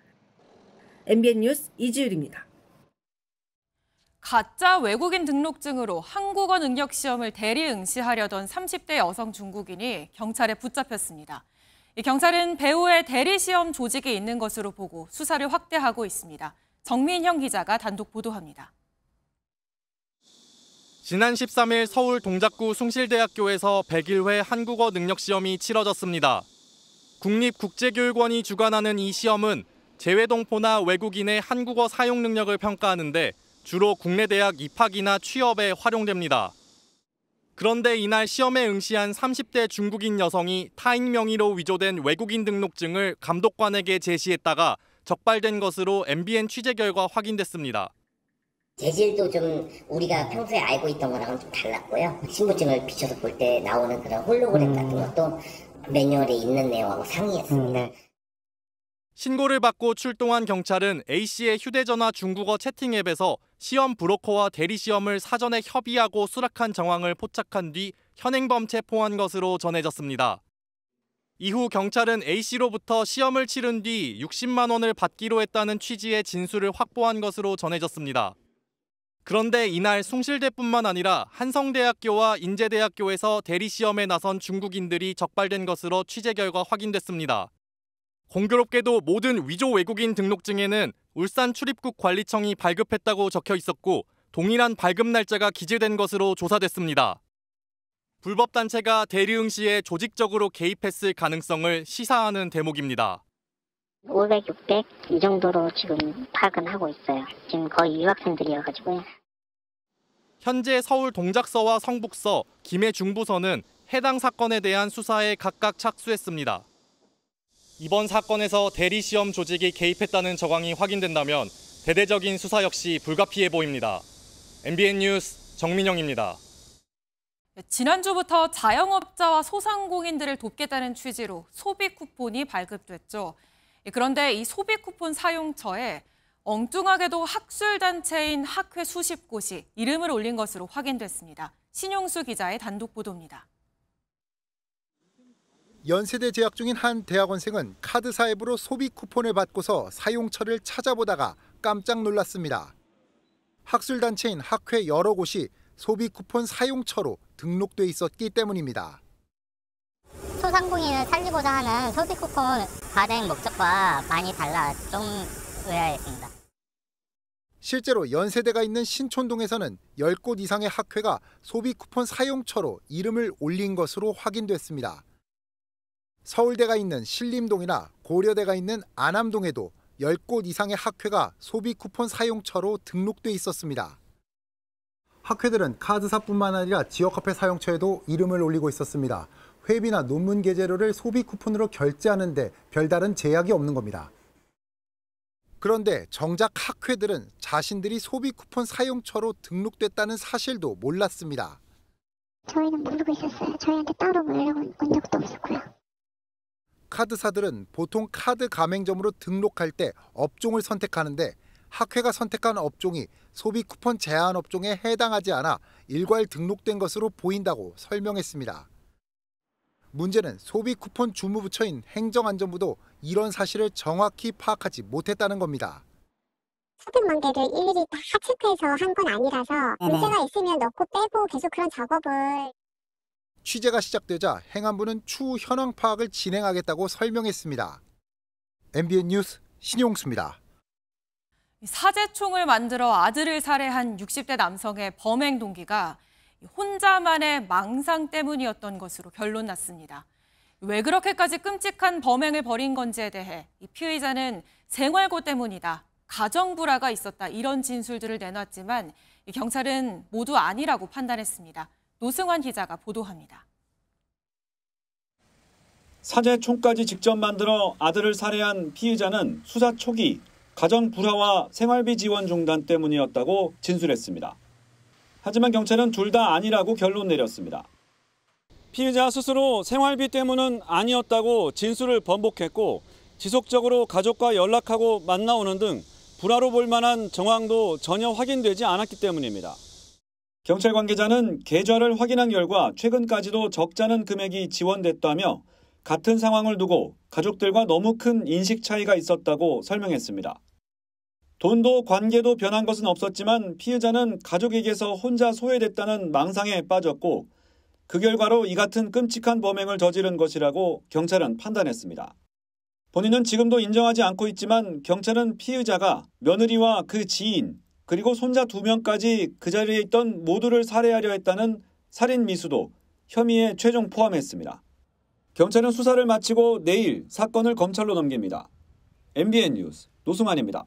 MBN 뉴스 이지율입니다. 가짜 외국인 등록증으로 한국어 능력 시험을 대리 응시하려던 30대 여성 중국인이 경찰에 붙잡혔습니다. 경찰은 배우의 대리 시험 조직이 있는 것으로 보고 수사를 확대하고 있습니다. 정민형 기자가 단독 보도합니다. 지난 13일 서울 동작구 숭실대학교에서 101회 한국어 능력 시험이 치러졌습니다. 국립국제교육원이 주관하는 이 시험은 재외동포나 외국인의 한국어 사용 능력을 평가하는데 주로 국내 대학 입학이나 취업에 활용됩니다. 그런데 이날 시험에 응시한 30대 중국인 여성이 타인 명의로 위조된 외국인 등록증을 감독관에게 제시했다가 적발된 것으로 MBN 취재 결과 확인됐습니다. 재질도 좀 우리가 평소에 알고 있던 거랑은 좀 달랐고요. 신분증을 비춰서 볼 때 나오는 그런 홀로그램 같은 것도 매뉴얼에 있는 내용하고 상이했습니다. 신고를 받고 출동한 경찰은 A씨의 휴대전화 중국어 채팅 앱에서 시험 브로커와 대리시험을 사전에 협의하고 수락한 정황을 포착한 뒤 현행범 체포한 것으로 전해졌습니다. 이후 경찰은 A씨로부터 시험을 치른 뒤 60만 원을 받기로 했다는 취지의 진술을 확보한 것으로 전해졌습니다. 그런데 이날 숭실대뿐만 아니라 한성대학교와 인제대학교에서 대리시험에 나선 중국인들이 적발된 것으로 취재 결과 확인됐습니다. 공교롭게도 모든 위조 외국인 등록증에는 울산 출입국 관리청이 발급했다고 적혀 있었고 동일한 발급 날짜가 기재된 것으로 조사됐습니다. 불법 단체가 대리응시에 조직적으로 개입했을 가능성을 시사하는 대목입니다. 500, 600 이 정도로 지금 파악은 하고 있어요. 지금 거의 유학생들이어가지고요. 현재 서울 동작서와 성북서, 김해 중부서는 해당 사건에 대한 수사에 각각 착수했습니다. 이번 사건에서 대리시험 조직이 개입했다는 정황이 확인된다면 대대적인 수사 역시 불가피해 보입니다. MBN 뉴스 정민영입니다. 지난주부터 자영업자와 소상공인들을 돕겠다는 취지로 소비 쿠폰이 발급됐죠. 그런데 이 소비 쿠폰 사용처에 엉뚱하게도 학술단체인 학회 수십 곳이 이름을 올린 것으로 확인됐습니다. 신용수 기자의 단독 보도입니다. 연세대 재학 중인 한 대학원생은 카드사 앱으로 소비 쿠폰을 받고서 사용처를 찾아보다가 깜짝 놀랐습니다. 학술단체인 학회 여러 곳이 소비 쿠폰 사용처로 등록돼 있었기 때문입니다. 소상공인을 살리고자 하는 소비 쿠폰 발행 목적과 많이 달라 좀 의아했습니다. 실제로 연세대가 있는 신촌동에서는 10곳 이상의 학회가 소비 쿠폰 사용처로 이름을 올린 것으로 확인됐습니다. 서울대가 있는 신림동이나 고려대가 있는 안암동에도 10곳 이상의 학회가 소비 쿠폰 사용처로 등록돼 있었습니다. 학회들은 카드사뿐만 아니라 지역화폐 사용처에도 이름을 올리고 있었습니다. 회비나 논문 게재료를 소비 쿠폰으로 결제하는데 별다른 제약이 없는 겁니다. 그런데 정작 학회들은 자신들이 소비 쿠폰 사용처로 등록됐다는 사실도 몰랐습니다. 저희는 모르고 있었어요. 저희한테 따로 연락 온 적도 없었고요. 카드사들은 보통 카드 가맹점으로 등록할 때 업종을 선택하는데 학회가 선택한 업종이 소비 쿠폰 제한 업종에 해당하지 않아 일괄 등록된 것으로 보인다고 설명했습니다. 문제는 소비 쿠폰 주무부처인 행정안전부도 이런 사실을 정확히 파악하지 못했다는 겁니다. 수백만 개를 일일이 다 체크해서 한 건 아니라서 문제가 있으면 넣고 빼고 계속 그런 작업을. 취재가 시작되자 행안부는 추후 현황 파악을 진행하겠다고 설명했습니다. MBN 뉴스 신용수입니다. 사제총을 만들어 아들을 살해한 60대 남성의 범행 동기가 혼자만의 망상 때문이었던 것으로 결론났습니다. 왜 그렇게까지 끔찍한 범행을 벌인 건지에 대해 이 피의자는 생활고 때문이다, 가정불화가 있었다 이런 진술들을 내놨지만 경찰은 모두 아니라고 판단했습니다. 노승환 기자가 보도합니다. 사제총까지 직접 만들어 아들을 살해한 피의자는 수사 초기 가정 불화와 생활비 지원 중단 때문이었다고 진술했습니다. 하지만 경찰은 둘 다 아니라고 결론 내렸습니다. 피의자 스스로 생활비 때문은 아니었다고 진술을 번복했고 지속적으로 가족과 연락하고 만나오는 등 불화로 볼 만한 정황도 전혀 확인되지 않았기 때문입니다. 경찰 관계자는 계좌를 확인한 결과 최근까지도 적잖은 금액이 지원됐다며 같은 상황을 두고 가족들과 너무 큰 인식 차이가 있었다고 설명했습니다. 돈도 관계도 변한 것은 없었지만 피의자는 가족에게서 혼자 소외됐다는 망상에 빠졌고 그 결과로 이 같은 끔찍한 범행을 저지른 것이라고 경찰은 판단했습니다. 본인은 지금도 인정하지 않고 있지만 경찰은 피의자가 며느리와 그 지인 그리고 손자 2명까지 그 자리에 있던 모두를 살해하려 했다는 살인 미수도 혐의에 최종 포함했습니다. 경찰은 수사를 마치고 내일 사건을 검찰로 넘깁니다. MBN 뉴스 노승환입니다.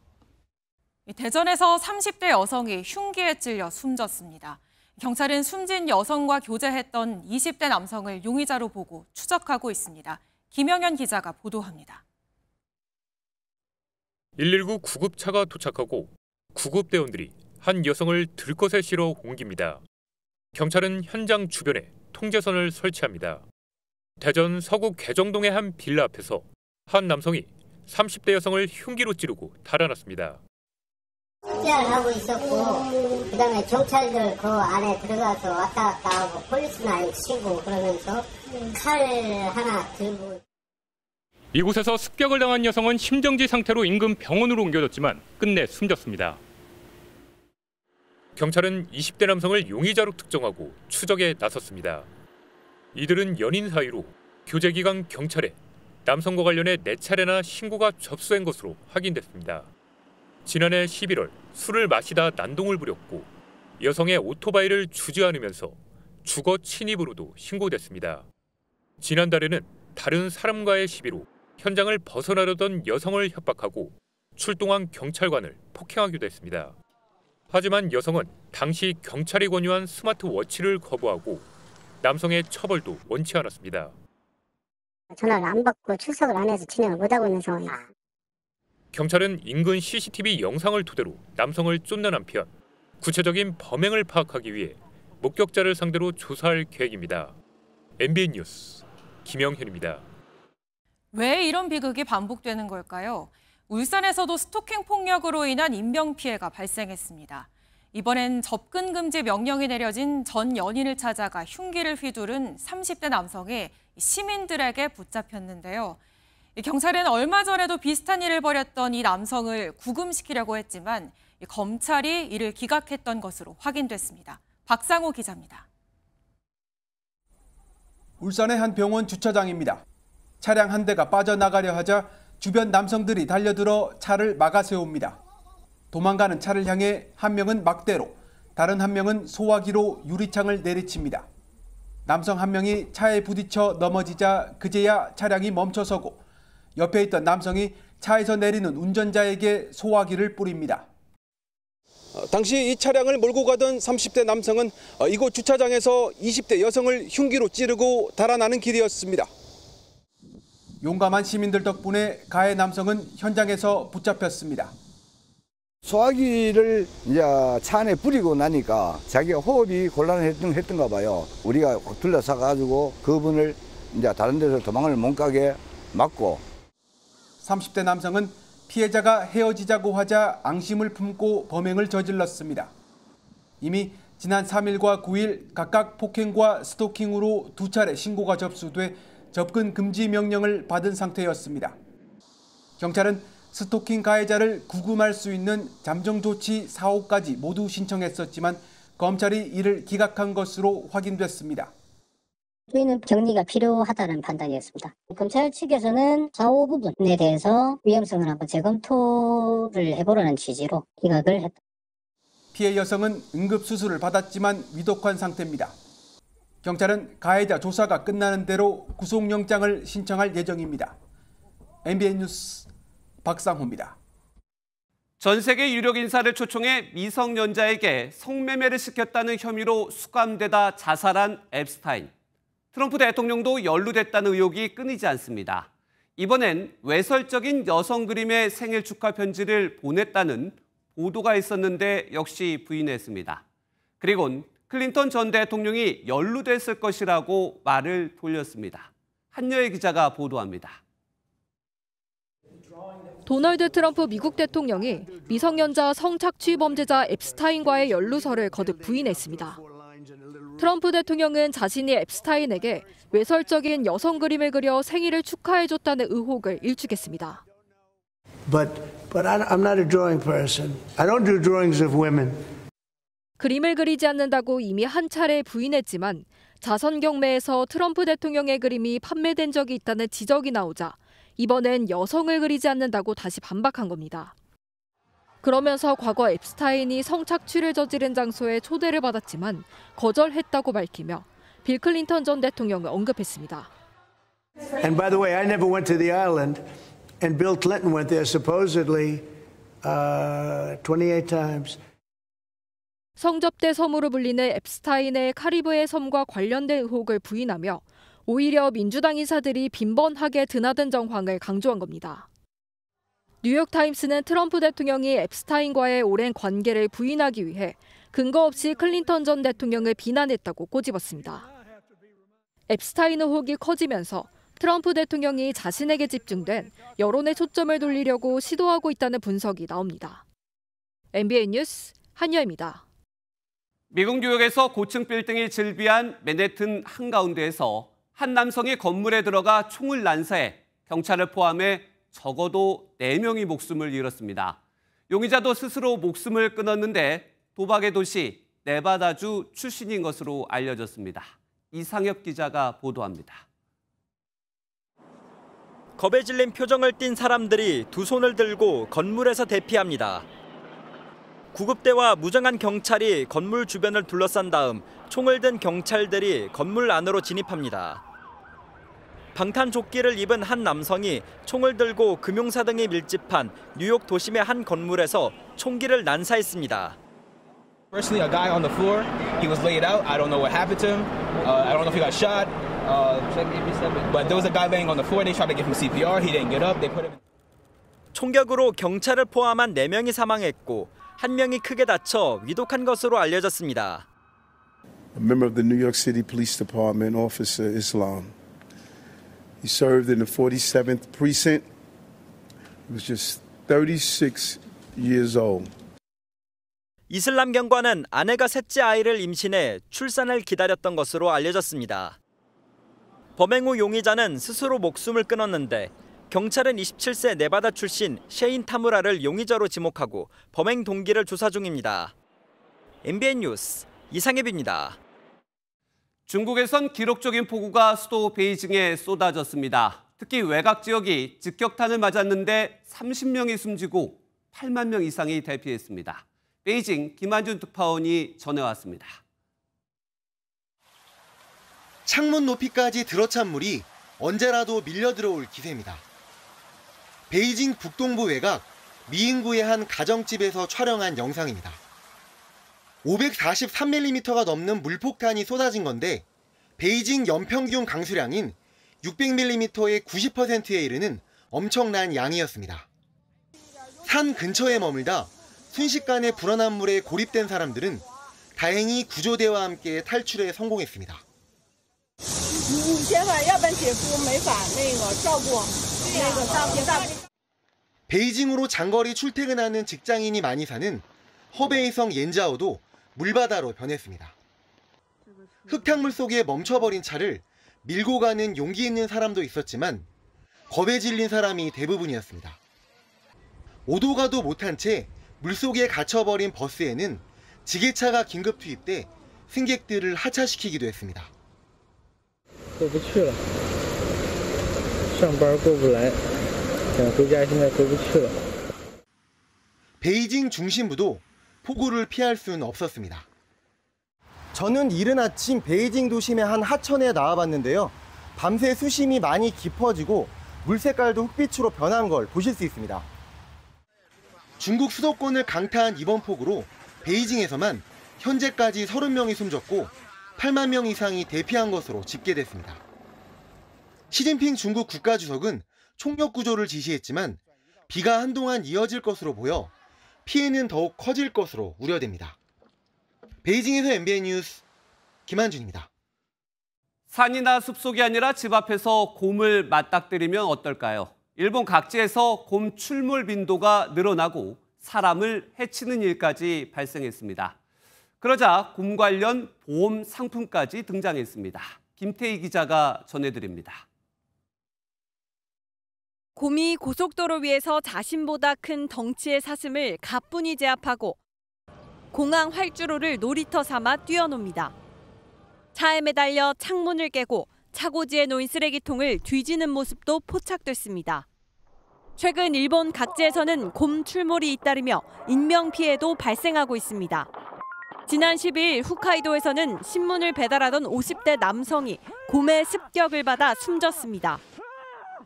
대전에서 30대 여성이 흉기에 찔려 숨졌습니다. 경찰은 숨진 여성과 교제했던 20대 남성을 용의자로 보고 추적하고 있습니다. 김영현 기자가 보도합니다. 119 구급차가 도착하고 구급대원들이 한 여성을 들것에 실어 옮깁니다. 경찰은 현장 주변에 통제선을 설치합니다. 대전 서구 개정동의 한 빌라 앞에서 한 남성이 30대 여성을 흉기로 찌르고 달아났습니다. 숙제를 하고 있었고 그다음에 경찰들 그 안에 들어가서 왔다 갔다 하고 폴리스나 치고 그러면서 칼 하나 들고. 이곳에서 습격을 당한 여성은 심정지 상태로 인근 병원으로 옮겨졌지만 끝내 숨졌습니다. 경찰은 20대 남성을 용의자로 특정하고 추적에 나섰습니다. 이들은 연인 사이로 교제기간 경찰에 남성과 관련해 4차례나 신고가 접수된 것으로 확인됐습니다. 지난해 11월 술을 마시다 난동을 부렸고 여성의 오토바이를 주지 않으면서 주거 침입으로도 신고됐습니다. 지난달에는 다른 사람과의 시비로 현장을 벗어나려던 여성을 협박하고 출동한 경찰관을 폭행하기도 했습니다. 하지만 여성은 당시 경찰이 권유한 스마트워치를 거부하고 남성의 처벌도 원치 않았습니다. 전화를 안 받고 출석을 안 해서 진행을 못하고 있는 상황이다. 경찰은 인근 CCTV 영상을 토대로 남성을 쫓는 한편 구체적인 범행을 파악하기 위해 목격자를 상대로 조사할 계획입니다. MBN 뉴스 김영현입니다. 왜 이런 비극이 반복되는 걸까요? 울산에서도 스토킹 폭력으로 인한 인명피해가 발생했습니다. 이번엔 접근 금지 명령이 내려진 전 연인을 찾아가 흉기를 휘두른 30대 남성이 시민들에게 붙잡혔는데요. 경찰은 얼마 전에도 비슷한 일을 벌였던 이 남성을 구금시키려고 했지만 검찰이 이를 기각했던 것으로 확인됐습니다. 박상호 기자입니다. 울산의 한 병원 주차장입니다. 차량 한 대가 빠져나가려 하자 주변 남성들이 달려들어 차를 막아 세웁니다. 도망가는 차를 향해 한 명은 막대로, 다른 한 명은 소화기로 유리창을 내리칩니다. 남성 한 명이 차에 부딪혀 넘어지자 그제야 차량이 멈춰서고 옆에 있던 남성이 차에서 내리는 운전자에게 소화기를 뿌립니다. 당시 이 차량을 몰고 가던 30대 남성은 이곳 주차장에서 20대 여성을 흉기로 찌르고 달아나는 길이었습니다. 용감한 시민들 덕분에 가해 남성은 현장에서 붙잡혔습니다. 소화기를 이제 차 안에 뿌리고 나니까 자기가 호흡이 곤란했던가 봐요. 우리가 둘러싸가지고 그분을 이제 다른 데서 도망을 못 가게 막고. 30대 남성은 피해자가 헤어지자고 하자 앙심을 품고 범행을 저질렀습니다. 이미 지난 3일과 9일 각각 폭행과 스토킹으로 2차례 신고가 접수돼 접근 금지 명령을 받은 상태였습니다. 경찰은 스토킹 가해자를 구금할 수 있는 잠정 조치 4호까지 모두 신청했었지만 검찰이 이를 기각한 것으로 확인됐습니다. 저희는 격리가 필요하다는 판단이었습니다. 검찰 측에서는 4호 부분에 대해서 위험성을 한번 재검토를 해보라는 취지로 기각을 했다. 피해 여성은 응급수술을 받았지만 위독한 상태입니다. 경찰은 가해자 조사가 끝나는 대로 구속영장을 신청할 예정입니다. MBN 뉴스 박상호입니다. 전 세계 유력 인사를 초청해 미성년자에게 성매매를 시켰다는 혐의로 수감되다 자살한 앱스타인. 트럼프 대통령도 연루됐다는 의혹이 끊이지 않습니다. 이번엔 외설적인 여성 그림의 생일 축하 편지를 보냈다는 보도가 있었는데 역시 부인했습니다. 그리고는 클린턴 전 대통령이 연루됐을 것이라고 말을 돌렸습니다. 한여의 기자가 보도합니다. 도널드 트럼프 미국 대통령이 미성년자 성착취 범죄자 앱스타인과의 연루설을 거듭 부인했습니다. 트럼프 대통령은 자신이 앱스타인에게 외설적인 여성 그림을 그려 생일을 축하해줬다는 의혹을 일축했습니다. But I'm not a drawing person. I don't do drawings of women. 그림을 그리지 않는다고 이미 한 차례 부인했지만 자선 경매에서 트럼프 대통령의 그림이 판매된 적이 있다는 지적이 나오자 이번엔 여성을 그리지 않는다고 다시 반박한 겁니다. 그러면서 과거 앱스타인이 성착취를 저지른 장소에 초대를 받았지만 거절했다고 밝히며 빌 클린턴 전 대통령을 언급했습니다. And by the way, I never went to the island, and Bill Clinton went there supposedly 28 times. 성접대 섬으로 불리는 앱스타인의 카리브해 섬과 관련된 의혹을 부인하며 오히려 민주당 인사들이 빈번하게 드나든 정황을 강조한 겁니다. 뉴욕타임스는 트럼프 대통령이 앱스타인과의 오랜 관계를 부인하기 위해 근거 없이 클린턴 전 대통령을 비난했다고 꼬집었습니다. 앱스타인 의혹이 커지면서 트럼프 대통령이 자신에게 집중된 여론의 초점을 돌리려고 시도하고 있다는 분석이 나옵니다. MBN 뉴스 한여입니다. 미국 뉴욕에서 고층 빌딩이 즐비한 맨해튼 한가운데에서 한 남성이 건물에 들어가 총을 난사해 경찰을 포함해 적어도 4명이 목숨을 잃었습니다. 용의자도 스스로 목숨을 끊었는데 도박의 도시 네바다주 출신인 것으로 알려졌습니다. 이상엽 기자가 보도합니다. 겁에 질린 표정을 띤 사람들이 두 손을 들고 건물에서 대피합니다. 구급대와 무장한 경찰이 건물 주변을 둘러싼 다음 총을 든 경찰들이 건물 안으로 진입합니다. 방탄조끼를 입은 한 남성이 총을 들고 금융사 등이 밀집한 뉴욕 도심의 한 건물에서 총기를 난사했습니다. Personally, a guy on the floor, he was laid out. I don't know what happened to him. I don't know if he got shot. But there was a guy laying on the floor. They tried to give him CPR. He didn't get up. They put him. 총격으로 경찰을 포함한 4명이 사망했고 1명이 크게 다쳐 위독한 것으로 알려졌습니다. A member of the New York City Police Department, Officer Islam. He served in the 47th precinct. He was just 36 years old. 이슬람 경관은 아내가 셋째 아이를 임신해 출산을 기다렸던 것으로 알려졌습니다. 범행 후 용의자는 스스로 목숨을 끊었는데 경찰은 27세 네바다 출신 셰인 타무라를 용의자로 지목하고 범행 동기를 조사 중입니다. MBN 뉴스 이상엽입니다. 중국에선 기록적인 폭우가 수도 베이징에 쏟아졌습니다. 특히 외곽 지역이 직격탄을 맞았는데 30명이 숨지고 8만 명 이상이 대피했습니다. 베이징 김한준 특파원이 전해왔습니다. 창문 높이까지 들어찬 물이 언제라도 밀려 들어올 기세입니다. 베이징 북동부 외곽 미인구의 한 가정집에서 촬영한 영상입니다. 543mm가 넘는 물폭탄이 쏟아진 건데 베이징 연평균 강수량인 600mm의 90%에 이르는 엄청난 양이었습니다. 산 근처에 머물다 순식간에 불어난 물에 고립된 사람들은 다행히 구조대와 함께 탈출에 성공했습니다. 베이징으로 장거리 출퇴근하는 직장인이 많이 사는 허베이성 옌자오도 물바다로 변했습니다. 흙탕물 속에 멈춰버린 차를 밀고 가는 용기 있는 사람도 있었지만 겁에 질린 사람이 대부분이었습니다. 오도 가도 못한 채 물속에 갇혀버린 버스에는 지게차가 긴급 투입돼 승객들을 하차시키기도 했습니다. 베이징 중심부도 폭우를 피할 수는 없었습니다. 저는 이른 아침 베이징 도심의 한 하천에 나와봤는데요. 밤새 수심이 많이 깊어지고 물 색깔도 흑빛으로 변한 걸 보실 수 있습니다. 중국 수도권을 강타한 이번 폭우로 베이징에서만 현재까지 30명이 숨졌고 8만 명 이상이 대피한 것으로 집계됐습니다. 시진핑 중국 국가주석은 총력 구조를 지시했지만 비가 한동안 이어질 것으로 보여 피해는 더욱 커질 것으로 우려됩니다. 베이징에서 MBN 뉴스 김한준입니다. 산이나 숲속이 아니라 집 앞에서 곰을 맞닥뜨리면 어떨까요? 일본 각지에서 곰 출몰 빈도가 늘어나고 사람을 해치는 일까지 발생했습니다. 그러자 곰 관련 보험 상품까지 등장했습니다. 김태희 기자가 전해드립니다. 곰이 고속도로 위에서 자신보다 큰 덩치의 사슴을 가뿐히 제압하고 공항 활주로를 놀이터 삼아 뛰어놉니다. 차에 매달려 창문을 깨고 차고지에 놓인 쓰레기통을 뒤지는 모습도 포착됐습니다. 최근 일본 각지에서는 곰 출몰이 잇따르며 인명피해도 발생하고 있습니다. 지난 10일 홋카이도에서는 신문을 배달하던 50대 남성이 곰의 습격을 받아 숨졌습니다.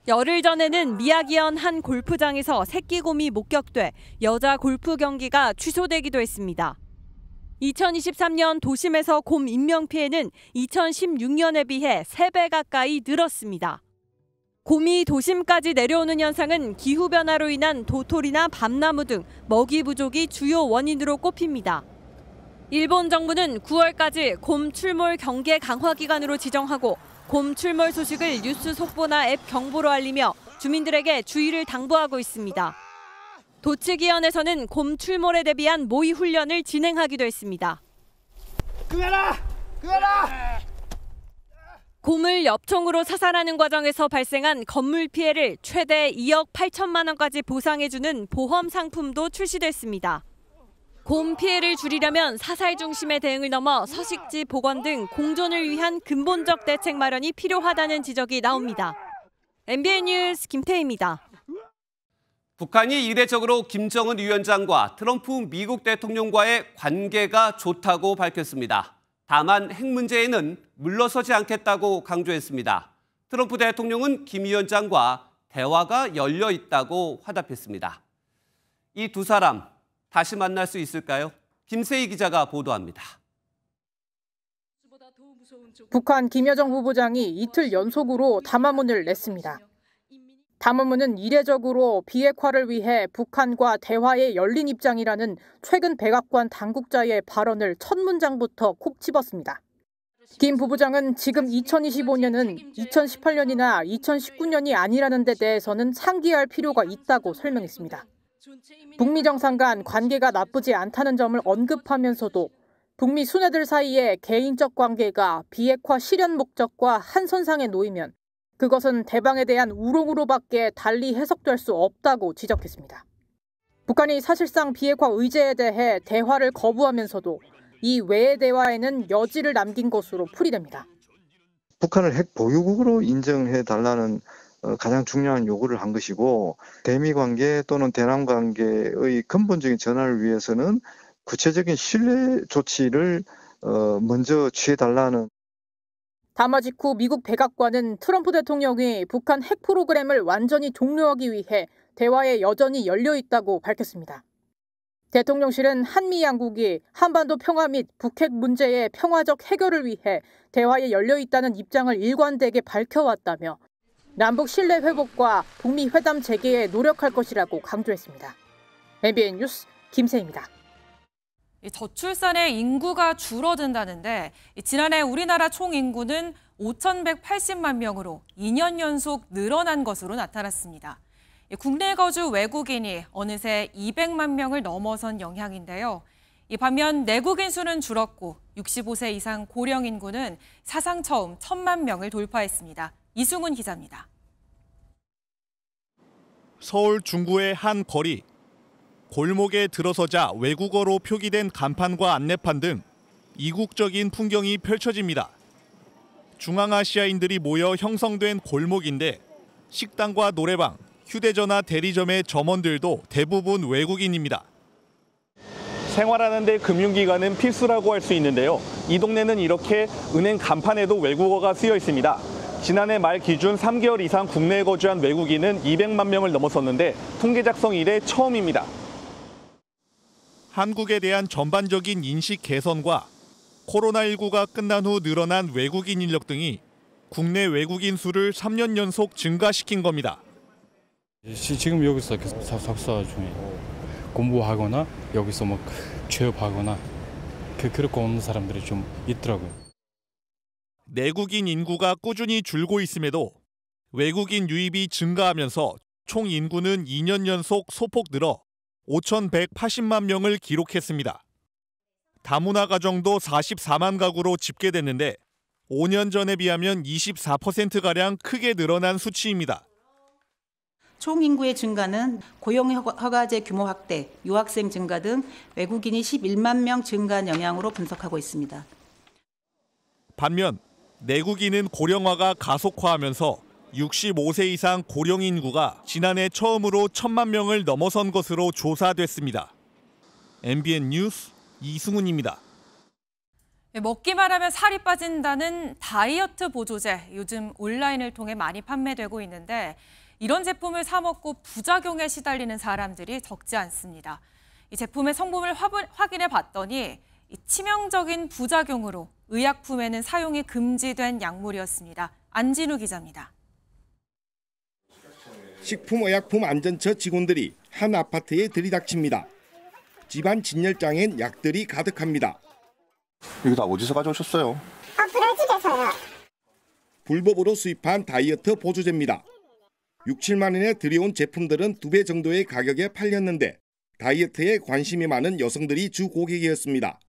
열흘 전에는 미야기현 한 골프장에서 새끼 곰이 목격돼 여자 골프 경기가 취소되기도 했습니다. 2023년 도심에서 곰 인명피해는 2016년에 비해 3배 가까이 늘었습니다. 곰이 도심까지 내려오는 현상은 기후변화로 인한 도토리나 밤나무 등 먹이 부족이 주요 원인으로 꼽힙니다. 일본 정부는 9월까지 곰 출몰 경계 강화 기간으로 지정하고 곰 출몰 소식을 뉴스 속보나 앱 경보로 알리며 주민들에게 주의를 당부하고 있습니다. 도치기현에서는 곰 출몰에 대비한 모의 훈련을 진행하기도 했습니다. 그거라! 곰을 엽총으로 사살하는 과정에서 발생한 건물 피해를 최대 2억 8천만 원까지 보상해주는 보험 상품도 출시됐습니다. 곰 피해를 줄이려면 사살 중심의 대응을 넘어 서식지 복원 등 공존을 위한 근본적 대책 마련이 필요하다는 지적이 나옵니다. MBN 뉴스 김태희입니다. 북한이 이례적으로 김정은 위원장과 트럼프 미국 대통령과의 관계가 좋다고 밝혔습니다. 다만 핵 문제에는 물러서지 않겠다고 강조했습니다. 트럼프 대통령은 김 위원장과 대화가 열려 있다고 화답했습니다. 이 두 사람 다시 만날 수 있을까요? 김세희 기자가 보도합니다. 북한 김여정 후보장이 이틀 연속으로 담화문을 냈습니다. 담화문은 이례적으로 비핵화를 위해 북한과 대화에 열린 입장이라는 최근 백악관 당국자의 발언을 첫 문장부터 콕 집었습니다. 김 부부장은 지금 2025년은 2018년이나 2019년이 아니라는 데 대해서는 상기할 필요가 있다고 설명했습니다. 북미 정상 간 관계가 나쁘지 않다는 점을 언급하면서도 북미 순회들 사이의 개인적 관계가 비핵화 실현 목적과 한 선상에 놓이면 그것은 대방에 대한 우롱으로밖에 달리 해석될 수 없다고 지적했습니다. 북한이 사실상 비핵화 의제에 대해 대화를 거부하면서도 이 외의 대화에는 여지를 남긴 것으로 풀이됩니다. 북한을 핵 보유국으로 인정해달라는 가장 중요한 요구를 한 것이고 대미 관계 또는 대남 관계의 근본적인 전환을 위해서는 구체적인 신뢰 조치를 먼저 취해달라는. 담화 직후 미국 백악관은 트럼프 대통령이 북한 핵 프로그램을 완전히 종료하기 위해 대화에 여전히 열려 있다고 밝혔습니다. 대통령실은 한미 양국이 한반도 평화 및 북핵 문제의 평화적 해결을 위해 대화에 열려 있다는 입장을 일관되게 밝혀왔다며 남북 신뢰 회복과 북미 회담 재개에 노력할 것이라고 강조했습니다. MBN 뉴스 김세희입니다. 저출산의 인구가 줄어든다는데 지난해 우리나라 총 인구는 5,180만 명으로 2년 연속 늘어난 것으로 나타났습니다. 국내 거주 외국인이 어느새 200만 명을 넘어선 영향인데요. 반면 내국인 수는 줄었고 65세 이상 고령 인구는 사상 처음 1,000만 명을 돌파했습니다. 이승훈 기자입니다. 서울 중구의 한 거리. 골목에 들어서자 외국어로 표기된 간판과 안내판 등 이국적인 풍경이 펼쳐집니다. 중앙아시아인들이 모여 형성된 골목인데 식당과 노래방, 휴대전화 대리점의 점원들도 대부분 외국인입니다. 생활하는 데 금융기관은 필수라고 할 수 있는데요. 이 동네는 이렇게 은행 간판에도 외국어가 쓰여 있습니다. 지난해 말 기준 3개월 이상 국내에 거주한 외국인은 200만 명을 넘어섰는데 통계 작성 이래 처음입니다. 한국에 대한 전반적인 인식 개선과 코로나19가 끝난 후 늘어난 외국인 인력 등이 국내 외국인 수를 3년 연속 증가시킨 겁니다. 지금 여기서 석사 중에 공부하거나 여기서 뭐 취업하거나 그렇게 오는 사람들이 좀 있더라고요. 내국인 인구가 꾸준히 줄고 있음에도 외국인 유입이 증가하면서 총 인구는 2년 연속 소폭 늘어 5,180만 명을 기록했습니다. 다문화 가정도 44만 가구로 집계됐는데 5년 전에 비하면 24%가량 크게 늘어난 수치입니다. 총 인구의 증가는 고용 허가제 규모 확대, 유학생 증가 등 외국인이 11만 명 증가한 영향으로 분석하고 있습니다. 반면 내국인은 고령화가 가속화하면서 65세 이상 고령 인구가 지난해 처음으로 1,000만 명을 넘어선 것으로 조사됐습니다. MBN 뉴스 이승훈입니다. 먹기만 하면 살이 빠진다는 다이어트 보조제, 요즘 온라인을 통해 많이 판매되고 있는데 이런 제품을 사 먹고 부작용에 시달리는 사람들이 적지 않습니다. 이 제품의 성분을 확인해 봤더니 치명적인 부작용으로 의약품에는 사용이 금지된 약물이었습니다. 안진우 기자입니다. 식품의약품안전처 직원들이 한 아파트에 들이닥칩니다. 집안 진열장엔 약들이 가득합니다. 이거 다 어디서 가져오셨어요? 브라질에서요. 불법으로 수입한 다이어트 보조제입니다. 6, 7만 원에 들여온 제품들은 2배 정도의 가격에 팔렸는데 다이어트에 관심이 많은 여성들이 주 고객이었습니다.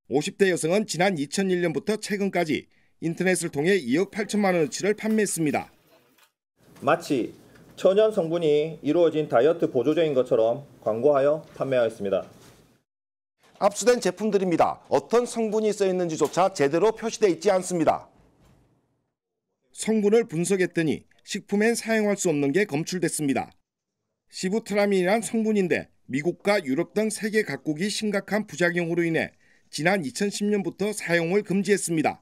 50대 여성은 지난 2001년부터 최근까지 인터넷을 통해 2억 8천만 원어치를 판매했습니다. 마치 천연 성분이 이루어진 다이어트 보조제인 것처럼 광고하여 판매하였습니다. 압수된 제품들입니다. 어떤 성분이 써있는지조차 제대로 표시되어 있지 않습니다. 성분을 분석했더니 식품엔 사용할 수 없는 게 검출됐습니다. 시부트라민이란 성분인데 미국과 유럽 등 세계 각국이 심각한 부작용으로 인해 지난 2010년부터 사용을 금지했습니다.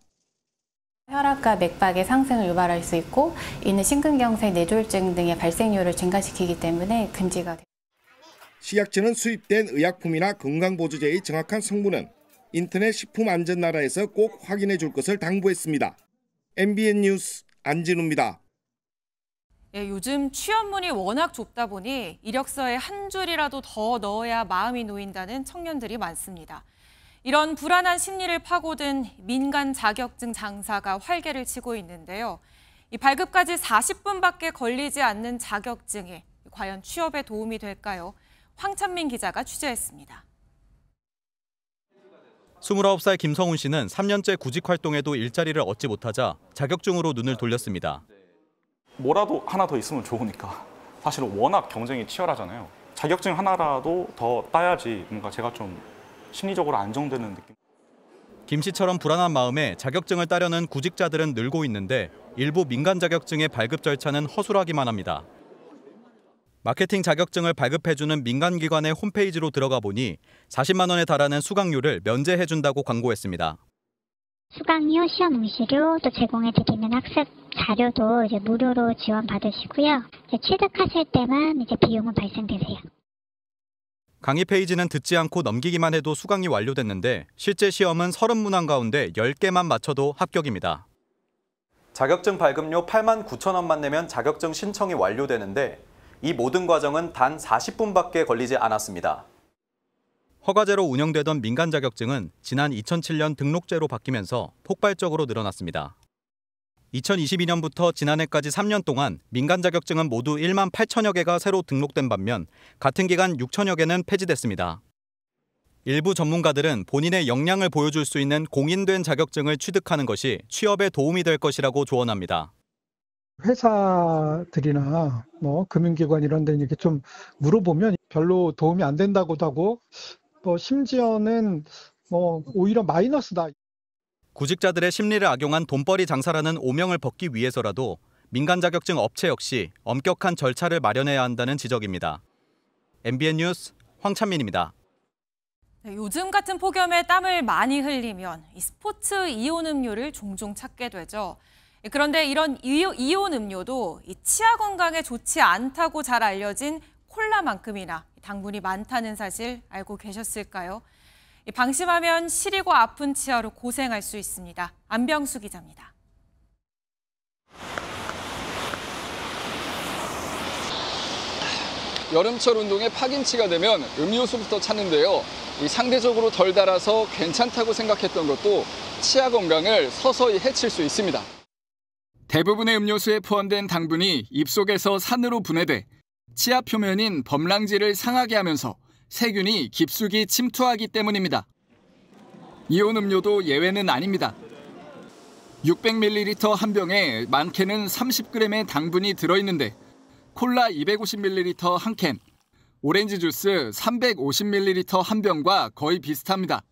혈압과 맥박의 상승을 유발할 수 있고 이는 심근경색, 뇌졸중 등의 발생률을 증가시키기 때문에 금지가 됩니다. 식약처는 수입된 의약품이나 건강보조제의 정확한 성분은 인터넷 식품안전나라에서 꼭 확인해 줄 것을 당부했습니다. MBN 뉴스 안진우입니다. 요즘 취업문이 워낙 좁다 보니 이력서에 한 줄이라도 더 넣어야 마음이 놓인다는 청년들이 많습니다. 이런 불안한 심리를 파고든 민간 자격증 장사가 활개를 치고 있는데요. 이 발급까지 40분밖에 걸리지 않는 자격증이 과연 취업에 도움이 될까요? 황찬민 기자가 취재했습니다. 29살 김성훈 씨는 3년째 구직 활동에도 일자리를 얻지 못하자 자격증으로 눈을 돌렸습니다. 뭐라도 하나 더 있으면 좋으니까. 사실은 워낙 경쟁이 치열하잖아요. 자격증 하나라도 더 따야지 뭔가 제가 좀 심리적으로 안정되는 느낌. 김 씨처럼 불안한 마음에 자격증을 따려는 구직자들은 늘고 있는데 일부 민간 자격증의 발급 절차는 허술하기만 합니다. 마케팅 자격증을 발급해주는 민간기관의 홈페이지로 들어가 보니 40만 원에 달하는 수강료를 면제해준다고 광고했습니다. 수강료, 시험 응시료 또 제공해드리는 학습 자료도 이제 무료로 지원받으시고요. 취득하실 때만 이제 비용은 발생되세요. 강의 페이지는 듣지 않고 넘기기만 해도 수강이 완료됐는데 실제 시험은 30문항 가운데 10개만 맞춰도 합격입니다. 자격증 발급료 8만 9천 원만 내면 자격증 신청이 완료되는데 이 모든 과정은 단 40분밖에 걸리지 않았습니다. 허가제로 운영되던 민간 자격증은 지난 2007년 등록제로 바뀌면서 폭발적으로 늘어났습니다. 2022년부터 지난해까지 3년 동안 민간 자격증은 모두 1만 8천여 개가 새로 등록된 반면 같은 기간 6천여 개는 폐지됐습니다. 일부 전문가들은 본인의 역량을 보여줄 수 있는 공인된 자격증을 취득하는 것이 취업에 도움이 될 것이라고 조언합니다. 회사들이나 금융기관 이런 데 이렇게 좀 물어보면 별로 도움이 안 된다고도 하고 심지어는 오히려 마이너스다. 구직자들의 심리를 악용한 돈벌이 장사라는 오명을 벗기 위해서라도 민간 자격증 업체 역시 엄격한 절차를 마련해야 한다는 지적입니다. MBN 뉴스 황찬민입니다. 요즘 같은 폭염에 땀을 많이 흘리면 이 스포츠 이온 음료를 종종 찾게 되죠. 그런데 이런 이온 음료도 이 치아 건강에 좋지 않다고 잘 알려진 콜라만큼이나 당분이 많다는 사실 알고 계셨을까요? 방심하면 시리고 아픈 치아로 고생할 수 있습니다. 안병수 기자입니다. 여름철 운동에 파김치가 되면 음료수부터 찾는데요. 상대적으로 덜 달아서 괜찮다고 생각했던 것도 치아 건강을 서서히 해칠 수 있습니다. 대부분의 음료수에 포함된 당분이 입속에서 산으로 분해돼 치아 표면인 범랑지를 상하게 하면서 세균이 깊숙이 침투하기 때문입니다. 이온 음료도 예외는 아닙니다. 600ml 한 병에 많게는 30g의 당분이 들어있는데 콜라 250ml 한 캔, 오렌지 주스 350ml 한 병과 거의 비슷합니다.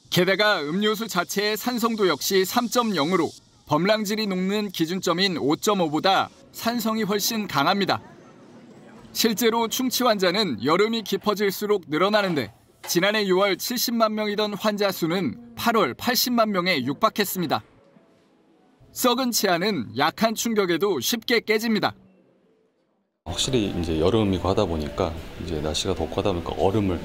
게다가 음료수 자체의 산성도 역시 3.0으로 범랑질이 녹는 기준점인 5.5보다 산성이 훨씬 강합니다. 실제로 충치 환자는 여름이 깊어질수록 늘어나는데 지난해 6월 70만 명이던 환자 수는 8월 80만 명에 육박했습니다. 썩은 치아는 약한 충격에도 쉽게 깨집니다. 확실히 이제 여름이고 하다 보니까 이제 날씨가 덥고 하다 보니까 얼음을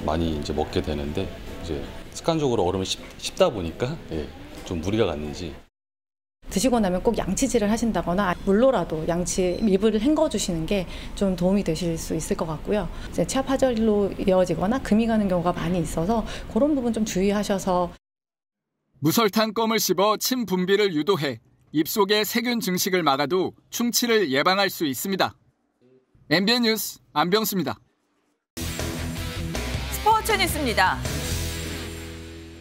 많이 이제 먹게 되는데 이제 습관적으로 얼음을 씹다 보니까 좀 무리가 갔는지. 드시고 나면 꼭 양치질을 하신다거나 물로라도 립을 헹궈주시는 게 좀 도움이 되실 수 있을 것 같고요. 이제 치아 파절로 이어지거나 금이 가는 경우가 많이 있어서 그런 부분 좀 주의하셔서. 무설탕 껌을 씹어 침 분비를 유도해 입속의 세균 증식을 막아도 충치를 예방할 수 있습니다. MBN 뉴스 안병수입니다. 스포츠 뉴스입니다.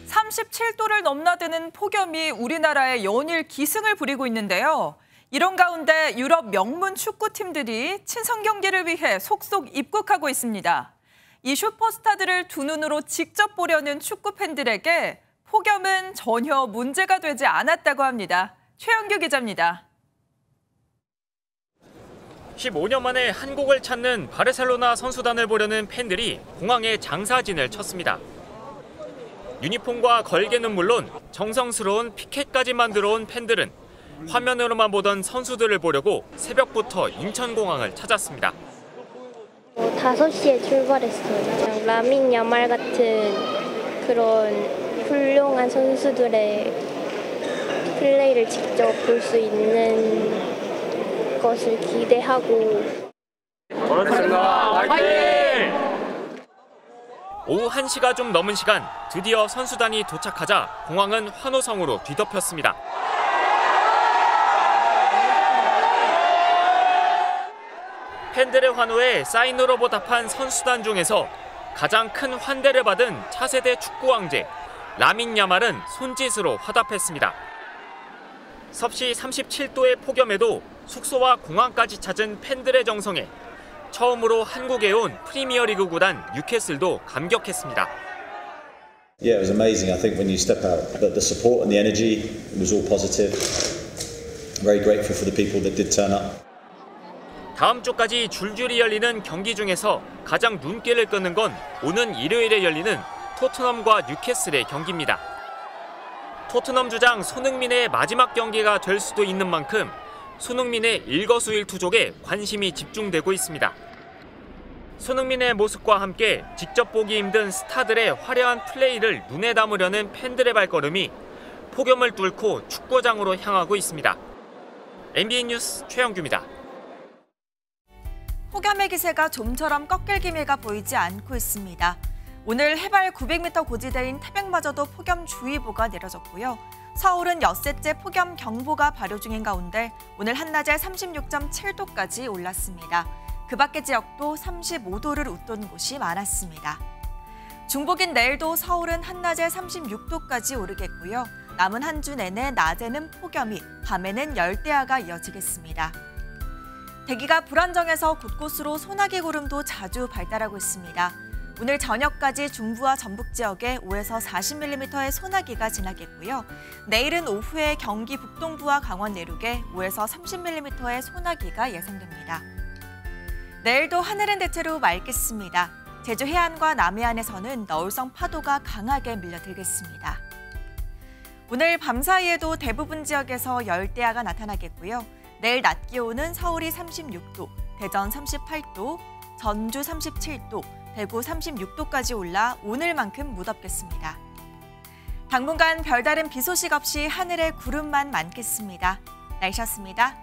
37도를 넘나드는 폭염이 우리나라의 연일 기승을 부리고 있는데요. 이런 가운데 유럽 명문 축구팀들이 친선 경기를 위해 속속 입국하고 있습니다. 이 슈퍼스타들을 두 눈으로 직접 보려는 축구 팬들에게 폭염은 전혀 문제가 되지 않았다고 합니다. 최영규 기자입니다. 15년 만에 한국을 찾는 바르셀로나 선수단을 보려는 팬들이 공항에 장사진을 쳤습니다. 유니폼과 걸개는 물론 정성스러운 피켓까지 만들어 온 팬들은 화면으로만 보던 선수들을 보려고 새벽부터 인천공항을 찾았습니다. 5시에 출발했어요. 라민 야말 같은 그런 훌륭한 선수들의 플레이를 직접 볼 수 있는 것을 기대하고. 오후 1시가 좀 넘은 시간 드디어 선수단이 도착하자 공항은 환호성으로 뒤덮였습니다. 팬들의 환호에 사인으로 보답한 선수단 중에서 가장 큰 환대를 받은 차세대 축구 왕제 라민 야말은 손짓으로 화답했습니다. 섭씨 37도의 폭염에도 숙소와 공항까지 찾은 팬들의 정성에 처음으로 한국에 온 프리미어리그 구단 뉴캐슬도 감격했습니다. Yeah, it was amazing. I think when you step out, the support and the energy was all positive. Very grateful for the people that did turn up. 다음 주까지 줄줄이 열리는 경기 중에서 가장 눈길을 끄는 건 오는 일요일에 열리는 토트넘과 뉴캐슬의 경기입니다. 토트넘 주장 손흥민의 마지막 경기가 될 수도 있는 만큼 손흥민의 일거수일투족에 관심이 집중되고 있습니다. 손흥민의 모습과 함께 직접 보기 힘든 스타들의 화려한 플레이를 눈에 담으려는 팬들의 발걸음이 폭염을 뚫고 축구장으로 향하고 있습니다. MBN 뉴스 최영규입니다. 폭염의 기세가 좀처럼 꺾일 기미가 보이지 않고 있습니다. 오늘 해발 900m 고지대인 태백마저도 폭염주의보가 내려졌고요. 서울은 엿새째 폭염경보가 발효 중인 가운데 오늘 한낮에 36.7도까지 올랐습니다. 그 밖의 지역도 35도를 웃돈 곳이 많았습니다. 중복인 내일도 서울은 한낮에 36도까지 오르겠고요. 남은 한 주 내내 낮에는 폭염이, 밤에는 열대야가 이어지겠습니다. 대기가 불안정해서 곳곳으로 소나기 구름도 자주 발달하고 있습니다. 오늘 저녁까지 중부와 전북 지역에 5에서 40mm의 소나기가 지나겠고요. 내일은 오후에 경기 북동부와 강원 내륙에 5에서 30mm의 소나기가 예상됩니다. 내일도 하늘은 대체로 맑겠습니다. 제주 해안과 남해안에서는 너울성 파도가 강하게 밀려들겠습니다. 오늘 밤사이에도 대부분 지역에서 열대야가 나타나겠고요. 내일 낮 기온은 서울이 36도, 대전 38도, 전주 37도, 대구 36도까지 올라 오늘만큼 무덥겠습니다. 당분간 별다른 비 소식 없이 하늘에 구름만 많겠습니다. 날씨였습니다.